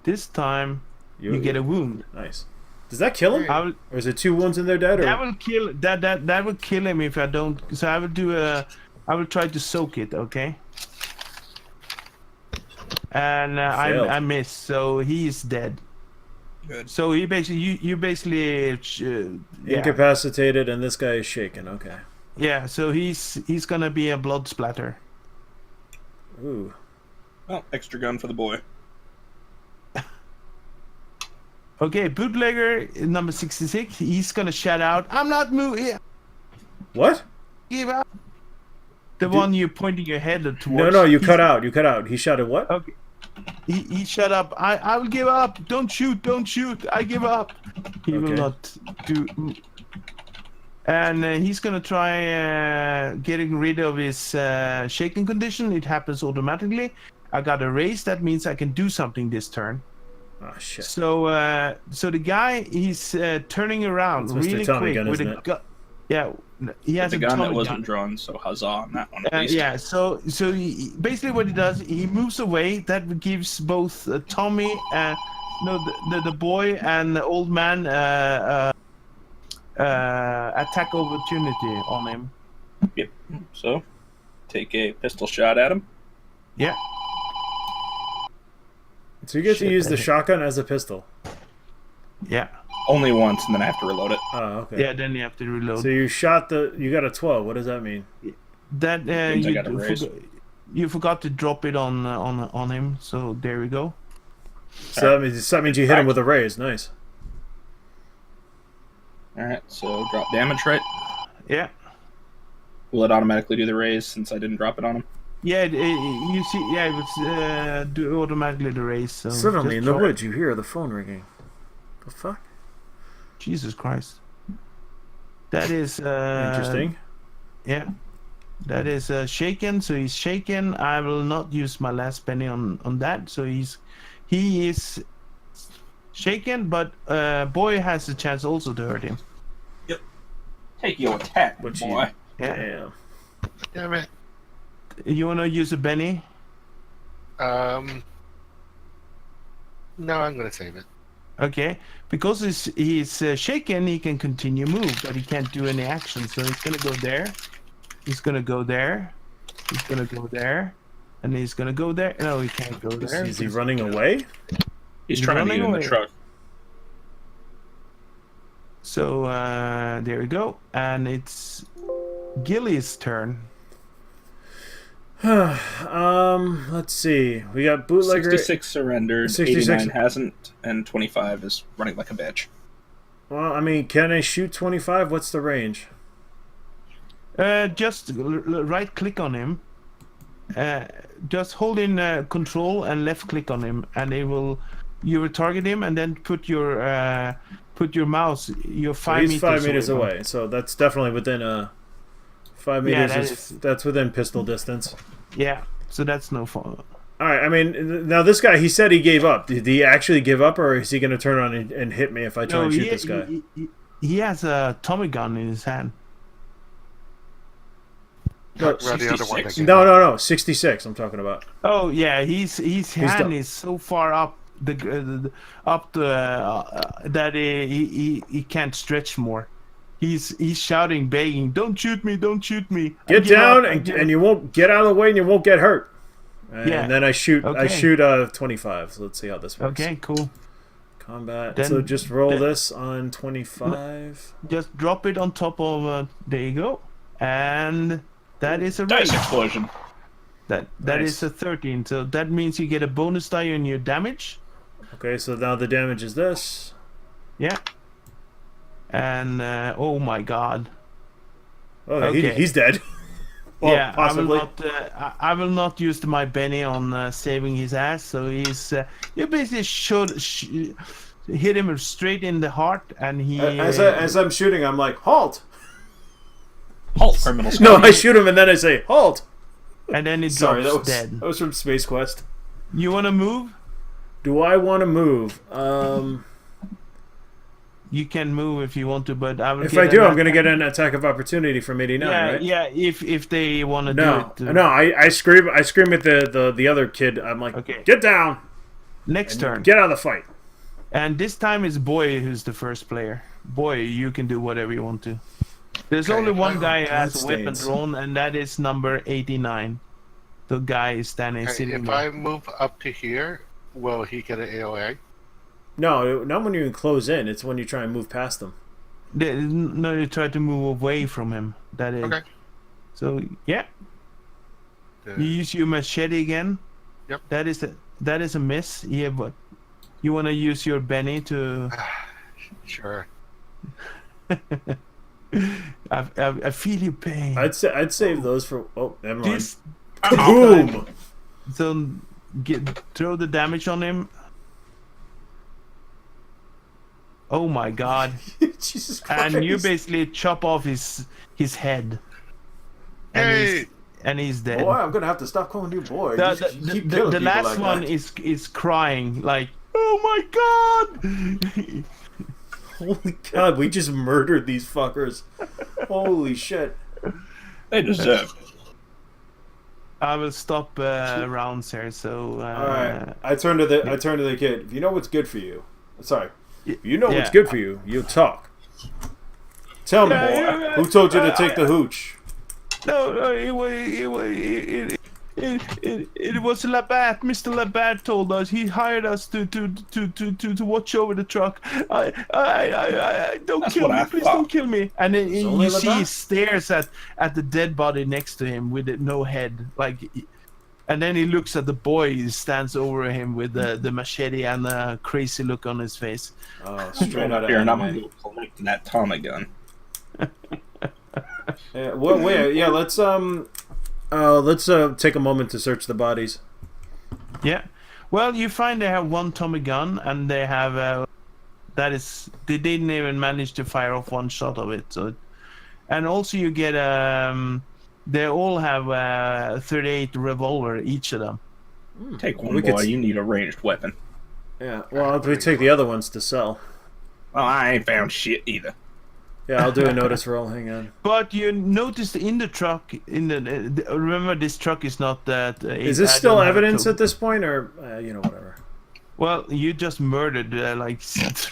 This time you get a wound. Nice. Does that kill him? I will, Or is it 2 wounds in there dead? Or? that will kill that will kill him if I don't. So I will do I will try to soak it. Okay. And Failed. I miss, so he is dead. Good. So he basically you basically yeah. Incapacitated, and this guy is shaken. Okay. Yeah, so he's gonna be a blood splatter. Ooh. Well, extra gun for the boy. Okay, bootlegger number 66. He's gonna shout out, "I'm not moving. What? Give up." The one you're pointing your head towards. No, you he's- cut out. You cut out. He shouted what? Okay. He shut up. I will give up. Don't shoot. Don't shoot. I give up. He will Okay. not do. And he's gonna try getting rid of his shaking condition. It happens automatically. I got a raise. That means I can do something this turn. Oh shit. So the guy he's turning around That's Mr. really Tommy quick gun, with isn't a it? gun. Yeah, he has The a gun Tommy that wasn't gun. drawn, so huzzah on that one. At least. Yeah, so basically what he does, he moves away. That gives both Tommy, the boy and the old man attack opportunity on him. Yep. So, take a pistol shot at him. Yeah. So you get to Shit, use I the hit. shotgun as a pistol. Yeah. Only once, and then I have to reload it. Oh, okay. Yeah. Then you have to reload. So you got a 12. What does that mean? That Means I got a raise. you forgot to drop it on him. So there we go. So that means you hit him with a raise. Nice. Alright, so drop damage, right? Yeah. Will it automatically do the raise since I didn't drop it on him? Yeah. You see. Yeah. It's do automatically the race. So Suddenly just in the drop- woods, you hear the phone ringing. The fuck? Jesus Christ. That is Interesting. Yeah. That is shaken, so he's shaken. I will not use my last penny on that. So he is shaken, but boy has a chance also to hurt him. Take your attack, But boy. Yeah. Damn. Damn it. You wanna use a penny? No, I'm gonna save it. Okay. Because he's shaken, he can continue move, but he can't do any action. So he's gonna go there. He's gonna go there. He's gonna go there. And he's gonna go there. No, he can't go there. Is he running away? He's trying to running get in the away. truck. So there we go. And it's Gilly's turn. Let's see. We got bootlegger. 66 surrendered, 66 89 hasn't, and 25 is running like a bitch. Well, I mean, can I shoot 25? What's the range? Just right click on him. Just hold in control and left click on him, and it will. You will target him, and then put your mouse. You're So 5 he's meters 5 meters from him. away, so that's definitely within 5 Yeah, meters. That's within pistol distance. Yeah, so that's no fun. All right. I mean, now this guy, he said he gave up. Did he actually give up, or is he going to turn on and hit me if I try and shoot this guy? He has a Tommy gun in his hand. No, Well, the other one that 66. gave no. 66. I'm talking about. Oh yeah, his hand done. is so far up that he can't stretch more. He's shouting, begging, "Don't shoot me! Don't shoot me! I Get give down, up, I and give and up." you won't get out of the way, and you won't get hurt. And Yeah. then I shoot. I Okay. shoot 25. So let's see how this works. Okay, cool. Combat. Then- so just roll then- this on 25. Just drop it on top of. There you go, and that is a Dice raise. explosion. That Nice. is a 13. So that means you get a bonus die on your damage. Okay, so now the damage is this. Yeah. And oh my god. Oh, Okay. he's dead. Well, Yeah, possibly. I will not use my Benny on saving his ass. So he's you basically should hit him straight in the heart, and he. As I'm shooting, I'm like, halt! Halt, criminal No, scum. I shoot him and then I say, halt! and then he Sorry, drops that dead. was from Space Quest. You wanna move? Do I want to move? You can move if you want to, but I will. If get I do, an I'm going to attack- get an attack of opportunity from 89, Yeah, right? yeah. If they wanna No, do it. no. I scream at the other kid. I'm like, Okay. get down! Next And turn. get out of the fight. And this time it's Boy who's the first player. Boy, you can do whatever you want to. There's Okay. only one guy who has a weapon Bloodstains. drawn, and that is number 89. The guy is standing Okay, sitting if there. I move up to here, will he get an AOA? No, not when you close in. It's when you try and move past them. No, you try to move away from him. That is. Okay. So yeah, The- you use your machete again. Yep. That is a miss. Yeah, but you want to use your Benny to. Sure. I feel your pain. I'd save those for. Oh, never mind. This Boom! so throw the damage on him. Oh my god. Jesus Christ! And you basically chop off his head. Hey! And he's dead. Boy, I'm gonna have to stop calling you boy. The, You keep the killing people last like one that. is crying like, oh my god. Holy God, we just murdered these fuckers. Holy shit! They deserve it. I will stop rounds here. So All right, I turn to the kid. If you know what's good for you, sorry. If you know what's Yeah. good for you, you'll talk. Tell me, Yeah, who told you to take the hooch? No, it was Labatt. Mr. Labatt told us. He hired us to watch over the truck. Don't That's kill what me, I please thought. don't kill me. And then only you see he Labatt? stares at the dead body next to him with no head, like. And then he looks at the boy. He stands over him with the machete and a crazy look on his face. Oh, straight out of Here, and I'm anime. gonna go collect that Tommy gun. Yeah, well, wait, yeah, let's take a moment to search the bodies. Yeah. Well, you find they have one Tommy gun, and they have they didn't even manage to fire off one shot of it. So, and also you get they all have 38 revolver each of them. Take one, We could boy. s- You need a ranged weapon. Yeah, well, we take the other ones to sell. Well, I ain't found shit either. Yeah, I'll do a notice roll. Hang on. But you noticed in the truck, remember this truck is not that. Is this still evidence at this point, or whatever? Well, you just murdered like.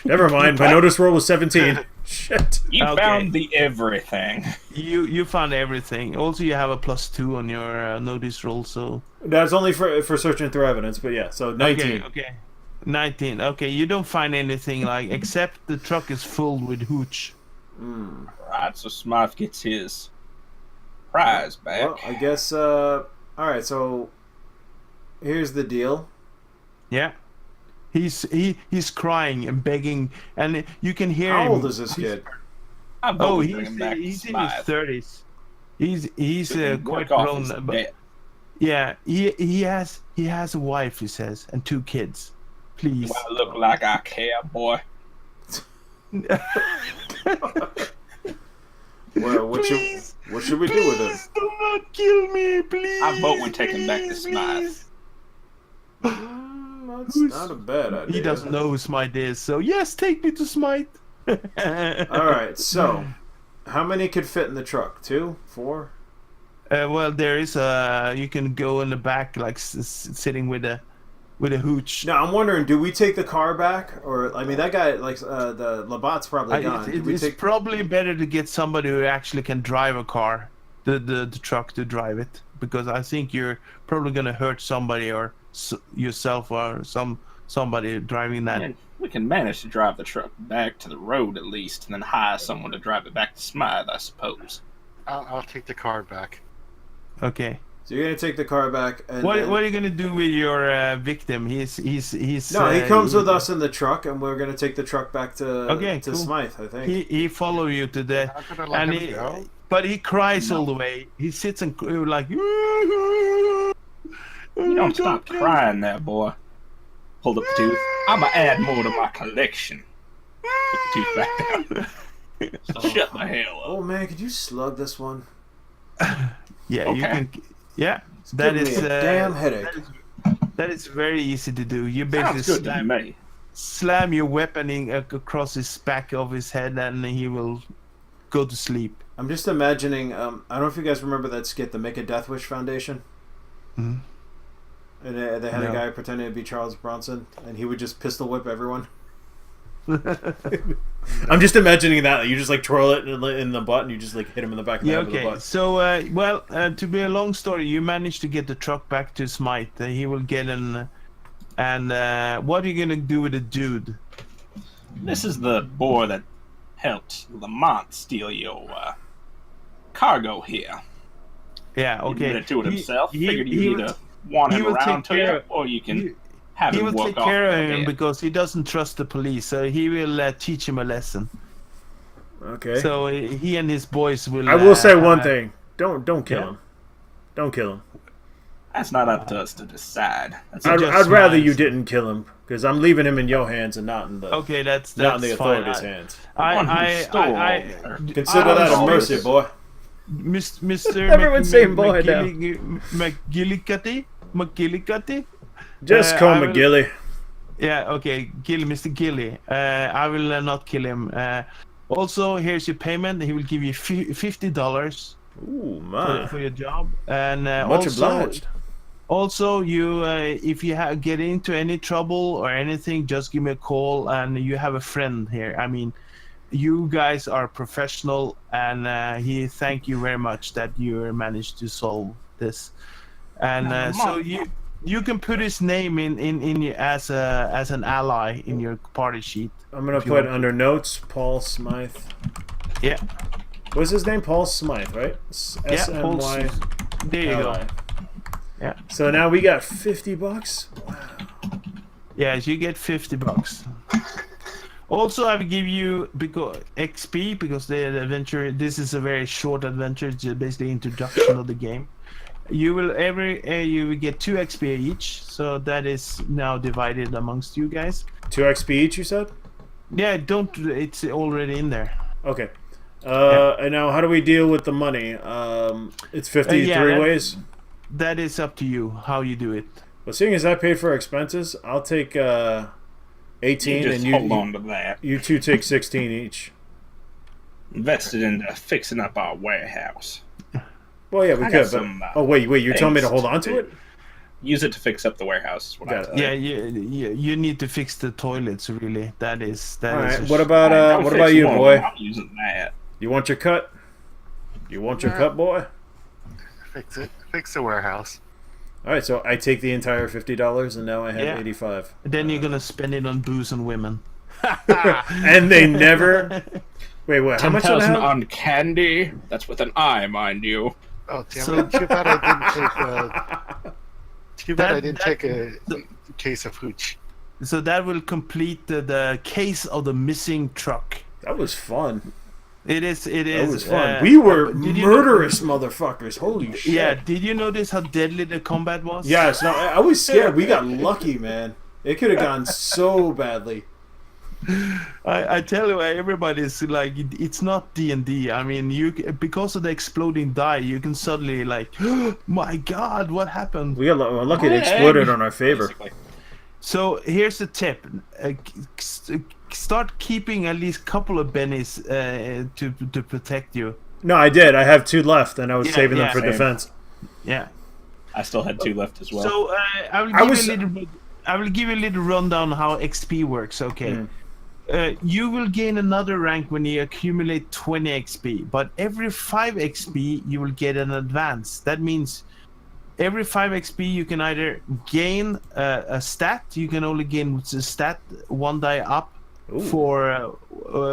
Never mind. My notice roll was 17. Shit. You Okay. found the everything. You found everything. Also, you have a +2 on your notice roll, so. That's only for searching through evidence, but yeah, so 19. Okay. 19. Okay, you don't find anything like except the truck is filled with hooch. Right, so Smythe gets his prize back. Well, I guess. All right, so here's the deal. Yeah. He's crying and begging, and you can hear him. How old is this kid? I vote Oh, we bring him back to he's in his Smythe. 30s. He's We can quite work off grown. his But debt. yeah, he has a wife, he says, and 2 kids. Please. Do I look like I care, boy? Well, what should we do with it? Please do not kill me, please. I vote we take him back to Smythe. please. That's not a bad idea. He doesn't know who Smite is, so yes, take me to Smite. All right, so how many could fit in the truck? 2, 4? Well, there is a. You can go in the back, like sitting with a hooch. Now I'm wondering, do we take the car back, or I mean, that guy like the Labatt's probably gone. Do we It's take? probably better to get somebody who actually can drive a car, the truck to drive it, because I think you're probably gonna hurt somebody or yourself or somebody driving that. And we can manage to drive the truck back to the road at least, and then hire someone to drive it back to Smythe, I suppose. I'll take the car back. Okay. So you're gonna take the car back, and What then- are you gonna do with your victim? He's No, he comes with us in the truck, and we're gonna take the truck back to Okay, to cool. Smythe, I think. He follow you to the. I'm gonna let And him go. but he cries all the way. He sits and like. You don't stop crying there, boy. Hold up the tooth. I'ma add more to my collection. Put the tooth back down. Shut the hell up. Oh man, could you slug this one? Yeah, you Okay. can. Yeah, It's that giving is me a damn headache. that is very easy to do. You basically Sounds good to me. slam your weapon across his back of his head, and he will go to sleep. I'm just imagining. I don't know if you guys remember that skit, the Make a Death Wish Foundation. Mhm. And they had No. a guy pretending to be Charles Bronson, and he would just pistol whip everyone. I'm just imagining that. Like, you just like twirl it in the butt, and you just like hit him in the back of the Yeah, head with the okay. butt. So, to be a long story, you managed to get the truck back to Smite. He will get an. And what are you gonna do with the dude? This is the boy that helped Lamont steal your cargo here. Yeah, He okay. admitted to it himself. Figured he you will- either want he him will around take to you, care- or you can he- have He him will walk take off. care of with him it. because he doesn't trust the police. So he will teach him a lesson. Okay. So he and his boys will. I will say one have- thing: don't kill Yeah. him. Don't kill him. That's not up to us to decide. That's He I'd, just I'd rather you smiles. didn't kill him, because I'm leaving him in your hands and not in the Okay, that's not in the fine. authorities' hands. one who stole I there. Consider I that a was- mercy, boy. Mr. Everyone's saying boy now. McGillicuddy? Just call I him will- Gilly. Yeah, okay, Mr. Gilly. I will not kill him. Also, here's your payment. He will give you $50 Ooh, my. for your job, and Much obliged. Also, you if you get into any trouble or anything, just give me a call. And you have a friend here. I mean, you guys are professional, and he thank you very much that you managed to solve this. And so you can put his name in your, as an ally in your party sheet. I'm gonna put under notes Paul Smythe. Yeah. What's his name? Paul Smythe, right? Paul SMY. There you go. Yeah. So now we got $50. Wow. Yes, you get $50. Also, I will give you XP because the adventure. This is a very short adventure. It's basically introduction of the game. You will you will get 2 XP each. So that is now divided amongst you guys. 2 XP each, you said? Yeah, don't. It's already in there. Okay. And now how do we deal with the money? It's 53 ways. That is up to you how you do it. Well, seeing as I paid for expenses, I'll take 18, and hold on to that. You two take 16 each. Invested into fixing up our warehouse. Well, yeah, we could. But, wait, you're telling me to hold on to it? Use it to fix up the warehouse. Is what I yeah, you need to fix the toilets. Really, that is. All right. What about you, boy? I'm using that. You want your cut? You want your cut, boy? Fix it. Fix the warehouse. All right, so I take the entire $50, and now I have 85. Then you're gonna spend it on booze and women. And they never. Wait, what? How much? 10,000 on candy. That's with an I, mind you. Oh, damn it! Too bad I didn't take a case of hooch. So that will complete the case of the missing truck. That was fun. It is. That was fun. We were murderous motherfuckers. Holy shit. Yeah. Did you notice how deadly the combat was? Yes. No, I was scared. We got lucky, man. It could have gone so badly. I tell you, everybody's like, it's not D&D. I mean, because of the exploding die, you can suddenly like, oh my God, what happened? We got lucky it exploded on our favor. Basically. So here's the tip: start keeping at least a couple of bennies to protect you. No, I did. I have 2 left, and I was saving them for defense. Yeah. I still had 2 left as well. So I will give you a little rundown how XP works. Okay. You will gain another rank when you accumulate 20 XP, but every 5 XP you will get an advance. That means every 5 XP you can either gain a stat. You can only gain a stat 1 die up. Ooh. For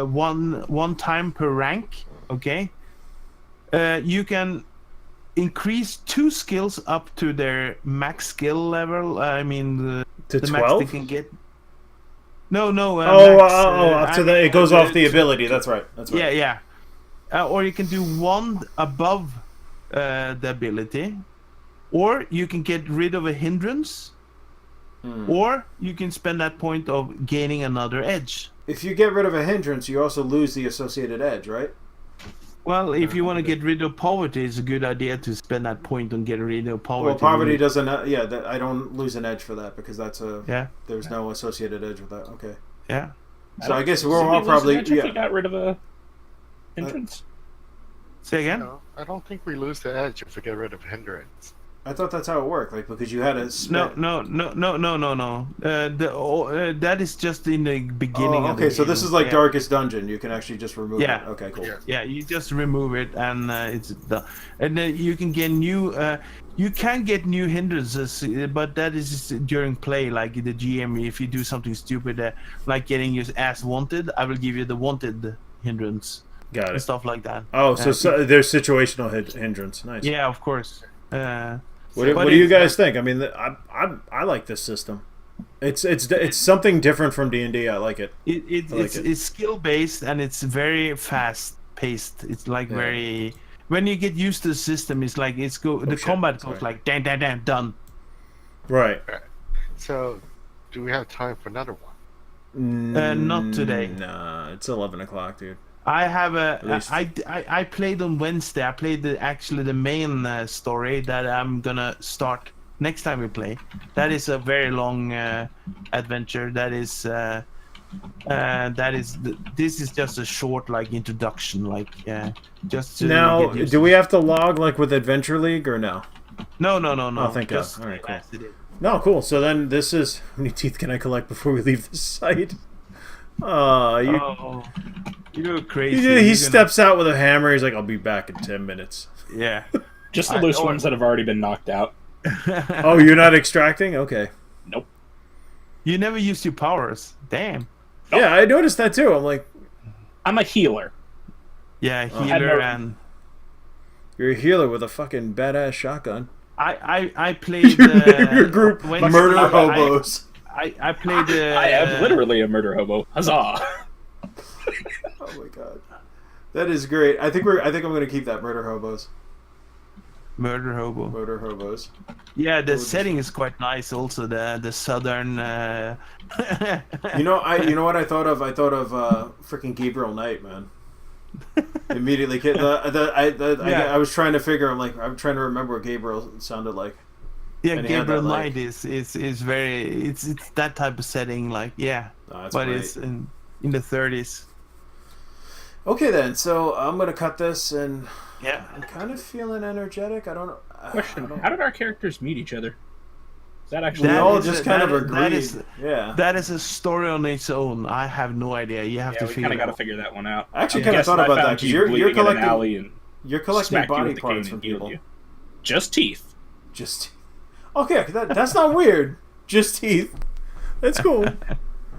one time per rank. Okay. You can increase 2 skills up to their max skill level. I mean, to the 12? max they can get. No. Up to it goes off the ability. That's right. Yeah. Or you can do 1 above the ability, or you can get rid of a hindrance, or you can spend that point of gaining another edge. If you get rid of a hindrance, you also lose the associated edge, right? Well, if you want to get rid of poverty, it's a good idea to spend that point on getting rid of poverty. Well, poverty doesn't. I don't lose an edge for that because that's a. Yeah. There's no associated edge with that. Okay. Yeah. So I guess we're all probably. If you got rid of a hindrance. Say again. No, I don't think we lose the edge if we get rid of hindrance. I thought that's how it worked, like because you had a. No. That is just in the beginning. Okay, so this is like Darkest Dungeon. You can actually just remove it. Okay, cool. Yeah, you just remove it, and it's done. And then you can get new. You can get new hindrances, but that is during play. Like the GM, if you do something stupid, like getting your ass wanted, I will give you the wanted hindrance. Got it. And stuff like that. Oh, so there's situational hindrance. Nice. Yeah, of course. What do you guys think? I mean, I like this system. It's something different from D&D. I like it. It's skill based and it's very fast paced. It's like very. When you get used to the system, it's like combat goes like dan done. Right. So, do we have time for another one? Not today. Nah, it's 11 o'clock, dude. I have I played on Wednesday. I played the main story that I'm gonna start next time we play. That is a very long adventure. This is just a short introduction, just to now. Do we have to log like with Adventure League or no? No. Oh, thank God. All right, cool. No, cool. So then this is how many teeth can I collect before we leave the site? You go crazy. He steps out with a hammer. He's like, "I'll be back in 10 minutes." Yeah. Just the loose ones that have already been knocked out. Oh, you're not extracting? Okay. Nope. You never used your powers. Damn. Nope. Yeah, I noticed that too. I'm like, I'm a healer. Yeah, healer and... You're a healer with a fucking badass shotgun. I played... Your group, when- murder hobos. I played... I am literally a murder hobo. Huzzah! Oh my god. That is great. I think I'm gonna keep that murder hobos. Murder hobo. Murder hobos. Yeah, the setting is quite nice. Also, the southern. You know what I thought of? I thought of freaking Gabriel Knight, man. Immediately, I was trying to figure. I'm trying to remember what Gabriel sounded like. Yeah, And he had Gabriel that, like- Knight is very. It's that type of setting, like yeah, Oh, that's but great. it's in the 30s. Okay then, so I'm gonna cut this, and Yeah. I'm kind of feeling energetic. I don't know. Question: I don't- How did our characters meet each other? Is that actually? We That all is just a- kind of that- agreed. that is- Yeah. That is a story on its own. I have no idea. You have Yeah, to we figure kind it of got to out. figure that one out. I actually I'm kind of guessing thought I about found that, 'cause you you're bleeding in an collecting- alley and You're collecting smacked you body with the cane parts from and healed people. you. Just teeth. Just okay. That's not weird. Just teeth. That's cool.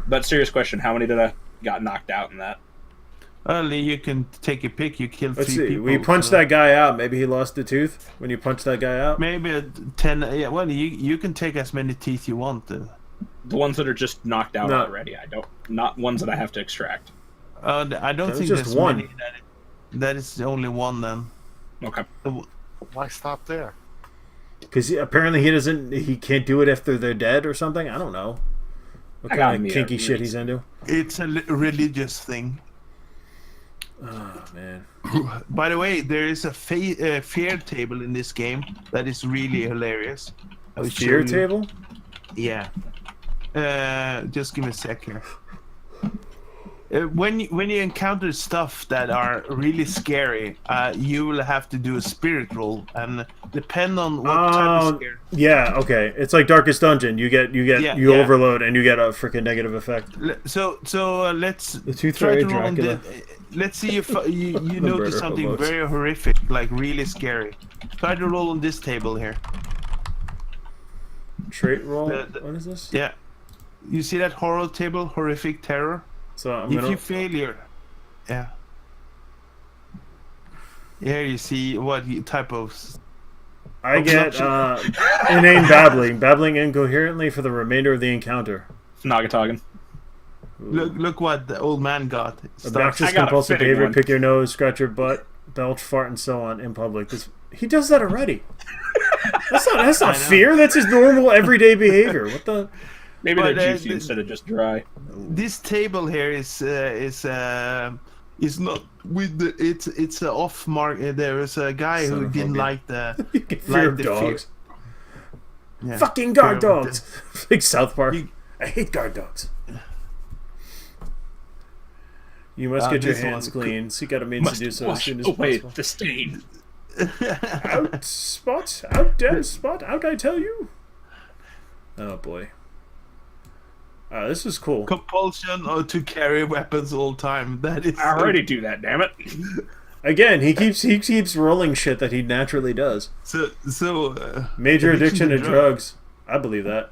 But serious question: How many did I got knocked out in that? Early, you can take a pick. You kill Let's 3 see. people. We punched so that guy out. Maybe he lost a tooth when you punched that guy out. Maybe 10. Yeah. Well, you can take as many teeth you want. The ones that are just knocked out No. already. Not ones that I have to extract. I don't That was think just there's one. many. That is the only one then. Okay. Why stop there? Because apparently he can't do it after they're dead or something. I don't know. What I got kind me of a kinky shit reason. he's into. It's a religious thing. Oh man. By the way, there is a fear table in this game that is really hilarious. I will show Fear you. table? Yeah. Just give me a sec here. When you encounter stuff that are really scary, you will have to do a spirit roll, and depend on what type of scare. Yeah, okay. It's like Darkest Dungeon. You Yeah. overload and you get a freaking negative effect. So let's The Tooth try Fairy to roll on Dracula. let's see if you The notice murder something hobos. very horrific, like really scary. Try to roll on this table here. Trait roll. The- What is this? Yeah. You see that horror table, horrific terror? So I'm If gonna. you fail your... Yeah. Here you see what type of... I get inane babbling incoherently for the remainder of the encounter. Nagatogen. Look what the old man got. Obnoxious I got a compulsive fitting behavior, one. pick your nose, scratch your butt, belch, fart, and so on in public. He does that already. That's I not know. fear. That's his normal everyday behavior. What the? Maybe But, they're juicy the- instead of just dry. This table here is not with the it's a off mark. There was a guy who didn't Xenophobia. like the You get fear of the fear. dogs. Yeah. Fucking guard Fear of dogs. Like South Park. You- I hate guard dogs. You must get your this hands one- clean. Seek out a means to do so as wash soon as away possible. the stain. Out, Spot. Out, damn Spot. Out, I tell you. Oh, boy. This is cool. Compulsion or to carry weapons all the time. That is. I already do that, damn it. Again, he keeps rolling shit that he naturally does. So. Major addiction to drugs. drugs. I believe that.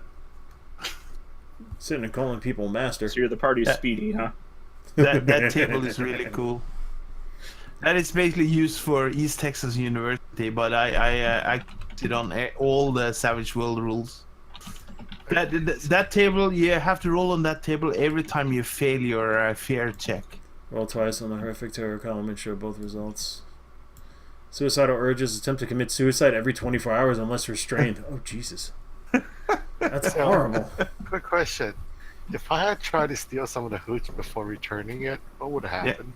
Sitting and calling people master. So you're the party's speedy, huh? That table is really cool. That is basically used for East Texas University, but I did on all the Savage World rules. That table, you have to roll on that table every time you fail your fear check. Roll twice on the horrific terror column and show both results. Suicidal urges attempt to commit suicide every 24 hours unless restrained. Oh, Jesus. That's horrible. Quick question. If I had tried to steal some of the hooch before returning it, what would have happened?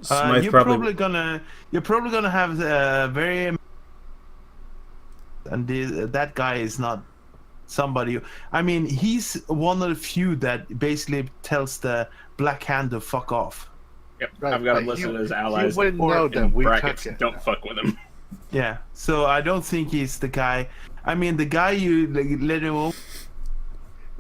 Smythe You're probably gonna have very, and that guy is not somebody. I mean, he's one of the few that basically tells the Black Hand to fuck off. Yep, Right, I've got him but listed you- as allies. you wouldn't or know in that we brackets, took it. don't fuck with him. Yeah, so I don't think he's the guy. I mean, the guy you let him over.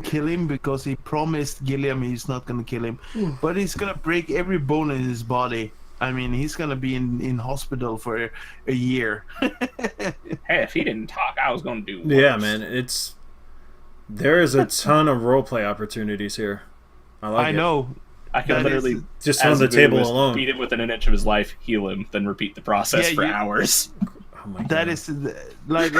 kill him because he promised Gilliam he's not gonna kill him, but he's gonna break every bone in his body. I mean, he's gonna be in hospital for a year. Hey, if he didn't talk, I was gonna do worse. Yeah, man, there is a ton of roleplay opportunities here. I know. I can literally just on the table alone. Beat it within an inch of his life, heal him, then repeat the process for hours. Oh my God. That is like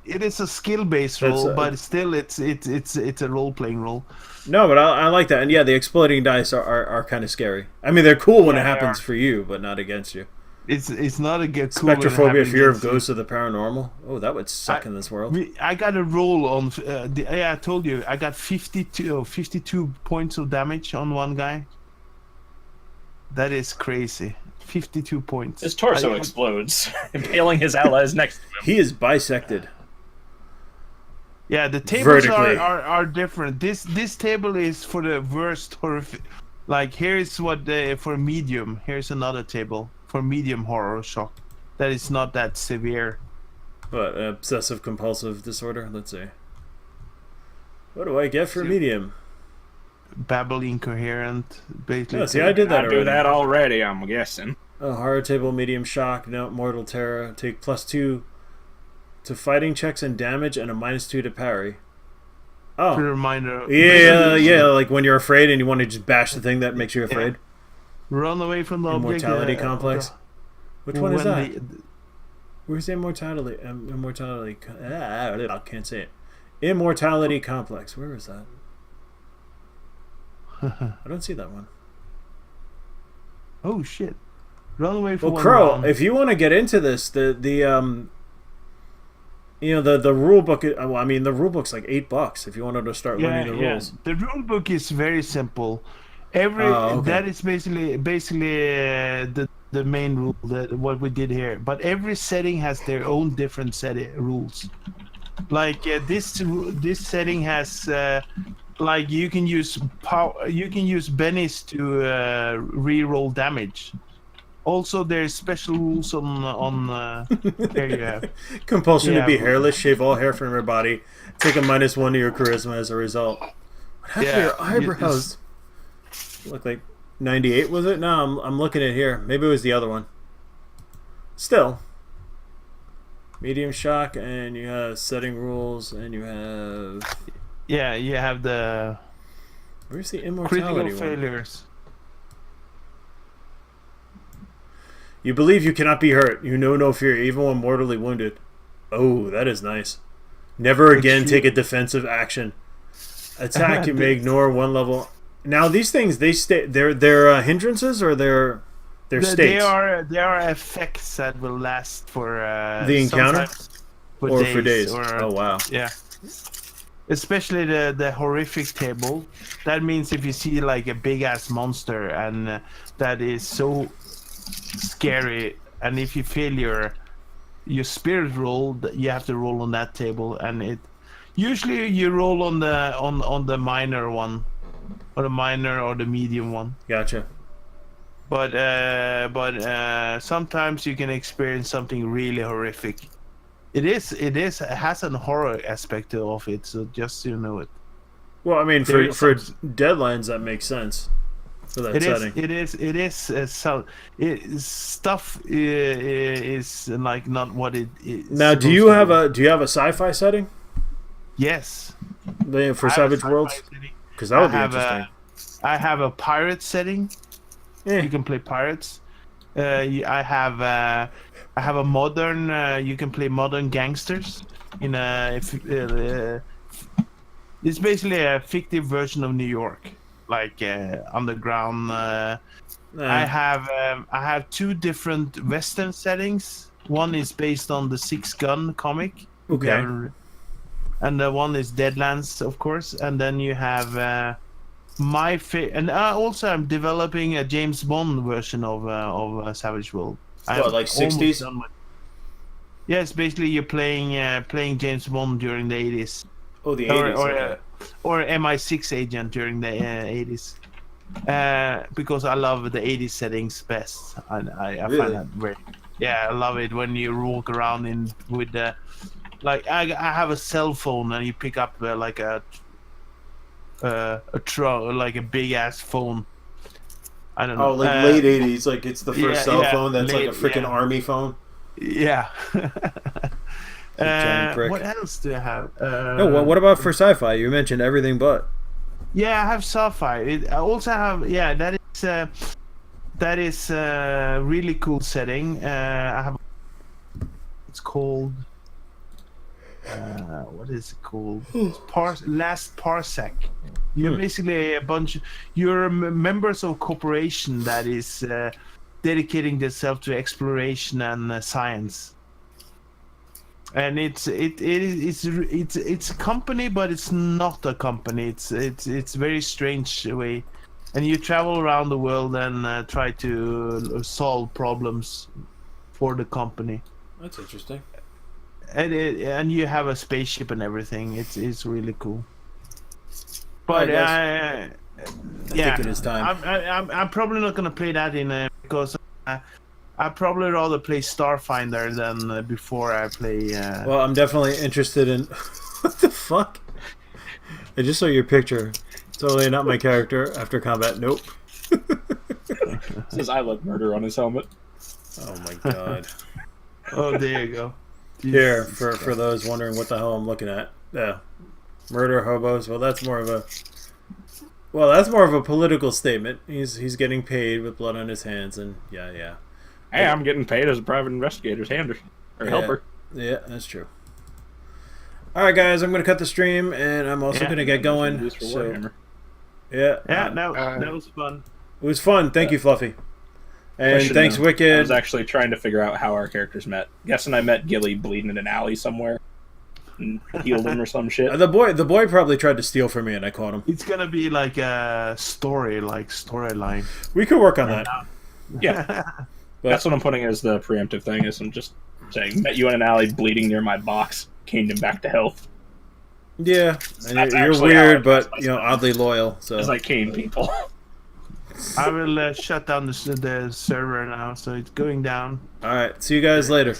it is a skill-based role, but still, it's a role-playing role. No, but I like that, and yeah, the exploding dice are kind of scary. I mean, they're cool when it happens for you, but not against you. It's not a good cool. Spectrophobia, fear of ghosts of the paranormal. Oh, that would suck in this world. I got a roll on. I told you I got 52 points of damage on one guy. That is crazy. 52 points. His torso explodes, impaling his allies next to him. He is bisected. Yeah, the tables are different. This table is for the worst horrific. Like here's what for medium. Here's another table for medium horror shock. That is not that severe. But obsessive compulsive disorder. Let's see. What do I get for medium? Babble incoherent. Basically. Yeah, see, I did that already. I do that already. I'm guessing. Oh, horror table, medium shock, no mortal terror. Take +2 to fighting checks and damage, and a -2 to parry. Oh, reminder. Yeah, like when you're afraid and you want to just bash the thing that makes you afraid. Run away from the Immortality complex. Which one is that? Where's the immortality? I can't say it. Immortality complex. Where is that? I don't see that one. Oh shit! Run away from. Well, Crow, if you want to get into this, the rule book. Well, I mean, the rule book's like $8 if you wanted to start learning the rules. The rule book is very simple. That is basically the main rule what we did here. But every setting has their own different rules. Like this setting has like you can use bennies to re-roll damage. Also, there's special rules on there you have. Compulsion to be hairless, shave all hair from your body, take a -1 to your charisma as a result. What happened to your eyebrows? Look like 98, was it? No, I'm looking at here. Maybe it was the other one. Still. Medium shock, and you have setting rules, and you have... Yeah, you have the... Where's the immortality critical failures. You believe you cannot be hurt. You know no fear, even when mortally wounded. Oh, that is nice. Never again take a defensive action. Attack, you may ignore one level... Now these things, they're hindrances or they're states. They are effects that will last for the encounter for days. Oh wow! Yeah, especially the horrific table. That means if you see like a big ass monster and that is so scary, and if you fail your spirit roll, you have to roll on that table, and usually you roll on the minor one. Or the minor or the medium one. Gotcha. But sometimes you can experience something really horrific. It has a horror aspect of it, so just so you know it. Well, I mean, for Deadlands, that makes sense for that setting. Stuff is like not what it is. Now, do you have a sci-fi setting? Yes. For Savage Worlds. Because that would be interesting. I have a pirate setting. Yeah. You can play pirates. I have a modern. You can play modern gangsters. It's basically a fictive version of New York, like underground. I have two different Western settings. One is based on the Six Gun comic. Okay. And the one is Deadlands, of course. And then you have and also I'm developing a James Bond version of Savage World. What, like 60s? Yes, basically you're playing James Bond during the 80s. Oh, the 80s. Or MI6 agent during the 80s. Because I love the 80s settings best. I find that very... Yeah, I love it when you walk around with the... Like I have a cell phone and you pick up like a like a big ass phone. I don't know. Oh, like late 80s, like it's the first cell yeah, phone that's like a late- freaking yeah. army phone. Yeah. giant prick. What else do I have? No, what about for sci-fi? You mentioned everything but. Yeah, I have sci-fi. I also have that is a really cool setting. I have. It's called. What is it called? It's Last Parsec. You're basically a bunch. You're members of a corporation that is dedicating themselves to exploration and science. And it's a company, but it's not a company. It's very strange way, and you travel around the world and try to solve problems for the company. That's interesting. And you have a spaceship and everything. It's really cool. But I think it is time. I'm probably not gonna play that because I'd probably rather play Starfinder than before I play. Well, I'm definitely interested in. What the fuck? I just saw your picture. Totally not my character. After combat, nope. It says "I love murder" on his helmet. Oh my god. Oh, there you go. Here, for those wondering what the hell I'm looking at. Yeah. Murder hobos. Well, that's more of a political statement. He's getting paid with blood on his hands, and yeah. Hey, I'm getting paid as a private investigator's hander or helper. Yeah, that's true. All right, guys, I'm going to cut the stream, and I'm also going to get going. So, yeah, that was fun. It was fun. Thank you, Fluffy. And thanks, I Wicked. was actually trying to figure out how our characters met. Guessing I met Gilly bleeding in an alley somewhere and healed him or some shit. The boy probably tried to steal from me, and I caught him. It's gonna be like a storyline. We could work on that. Yeah. That's what I'm putting as the preemptive thing. Is I'm just saying, met you in an alley bleeding near my box, caned him back to health. Yeah, and you're actually weird, how I but oddly loyal. So as I cane people. I will shut down the server now, so it's going down. All right, see you guys later.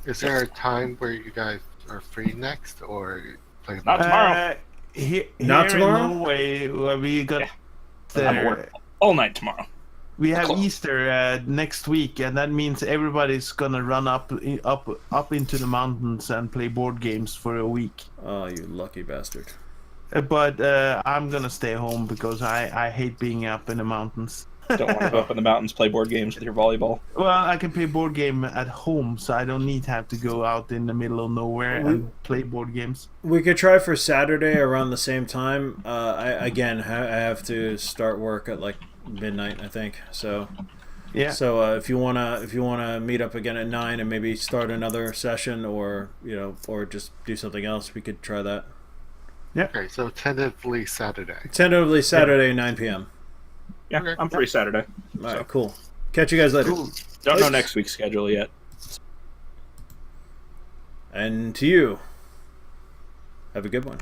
Is there a time where you guys are free next, or play? Not tomorrow. Not tomorrow? In Norway, we got I'm working all night tomorrow. we have Easter next week, and that means everybody's gonna run up into the mountains and play board games for a week. Oh, you lucky bastard. But I'm gonna stay home because I hate being up in the mountains. Don't want to go up in the mountains, play board games with your volleyball. Well, I can play board game at home, so I don't need to have to go out in the middle of nowhere and play board games. We could try for Saturday around the same time. I have to start work at like midnight, I think. So yeah. So if you wanna meet up again at 9 and maybe start another session, or or just do something else, we could try that. Yeah. Okay, so tentatively Saturday. Tentatively Saturday, 9 p.m. Yeah, Okay. I'm free Saturday. All right, cool. Catch you guys later. Cool. Don't know next week's schedule yet. And to you, have a good one.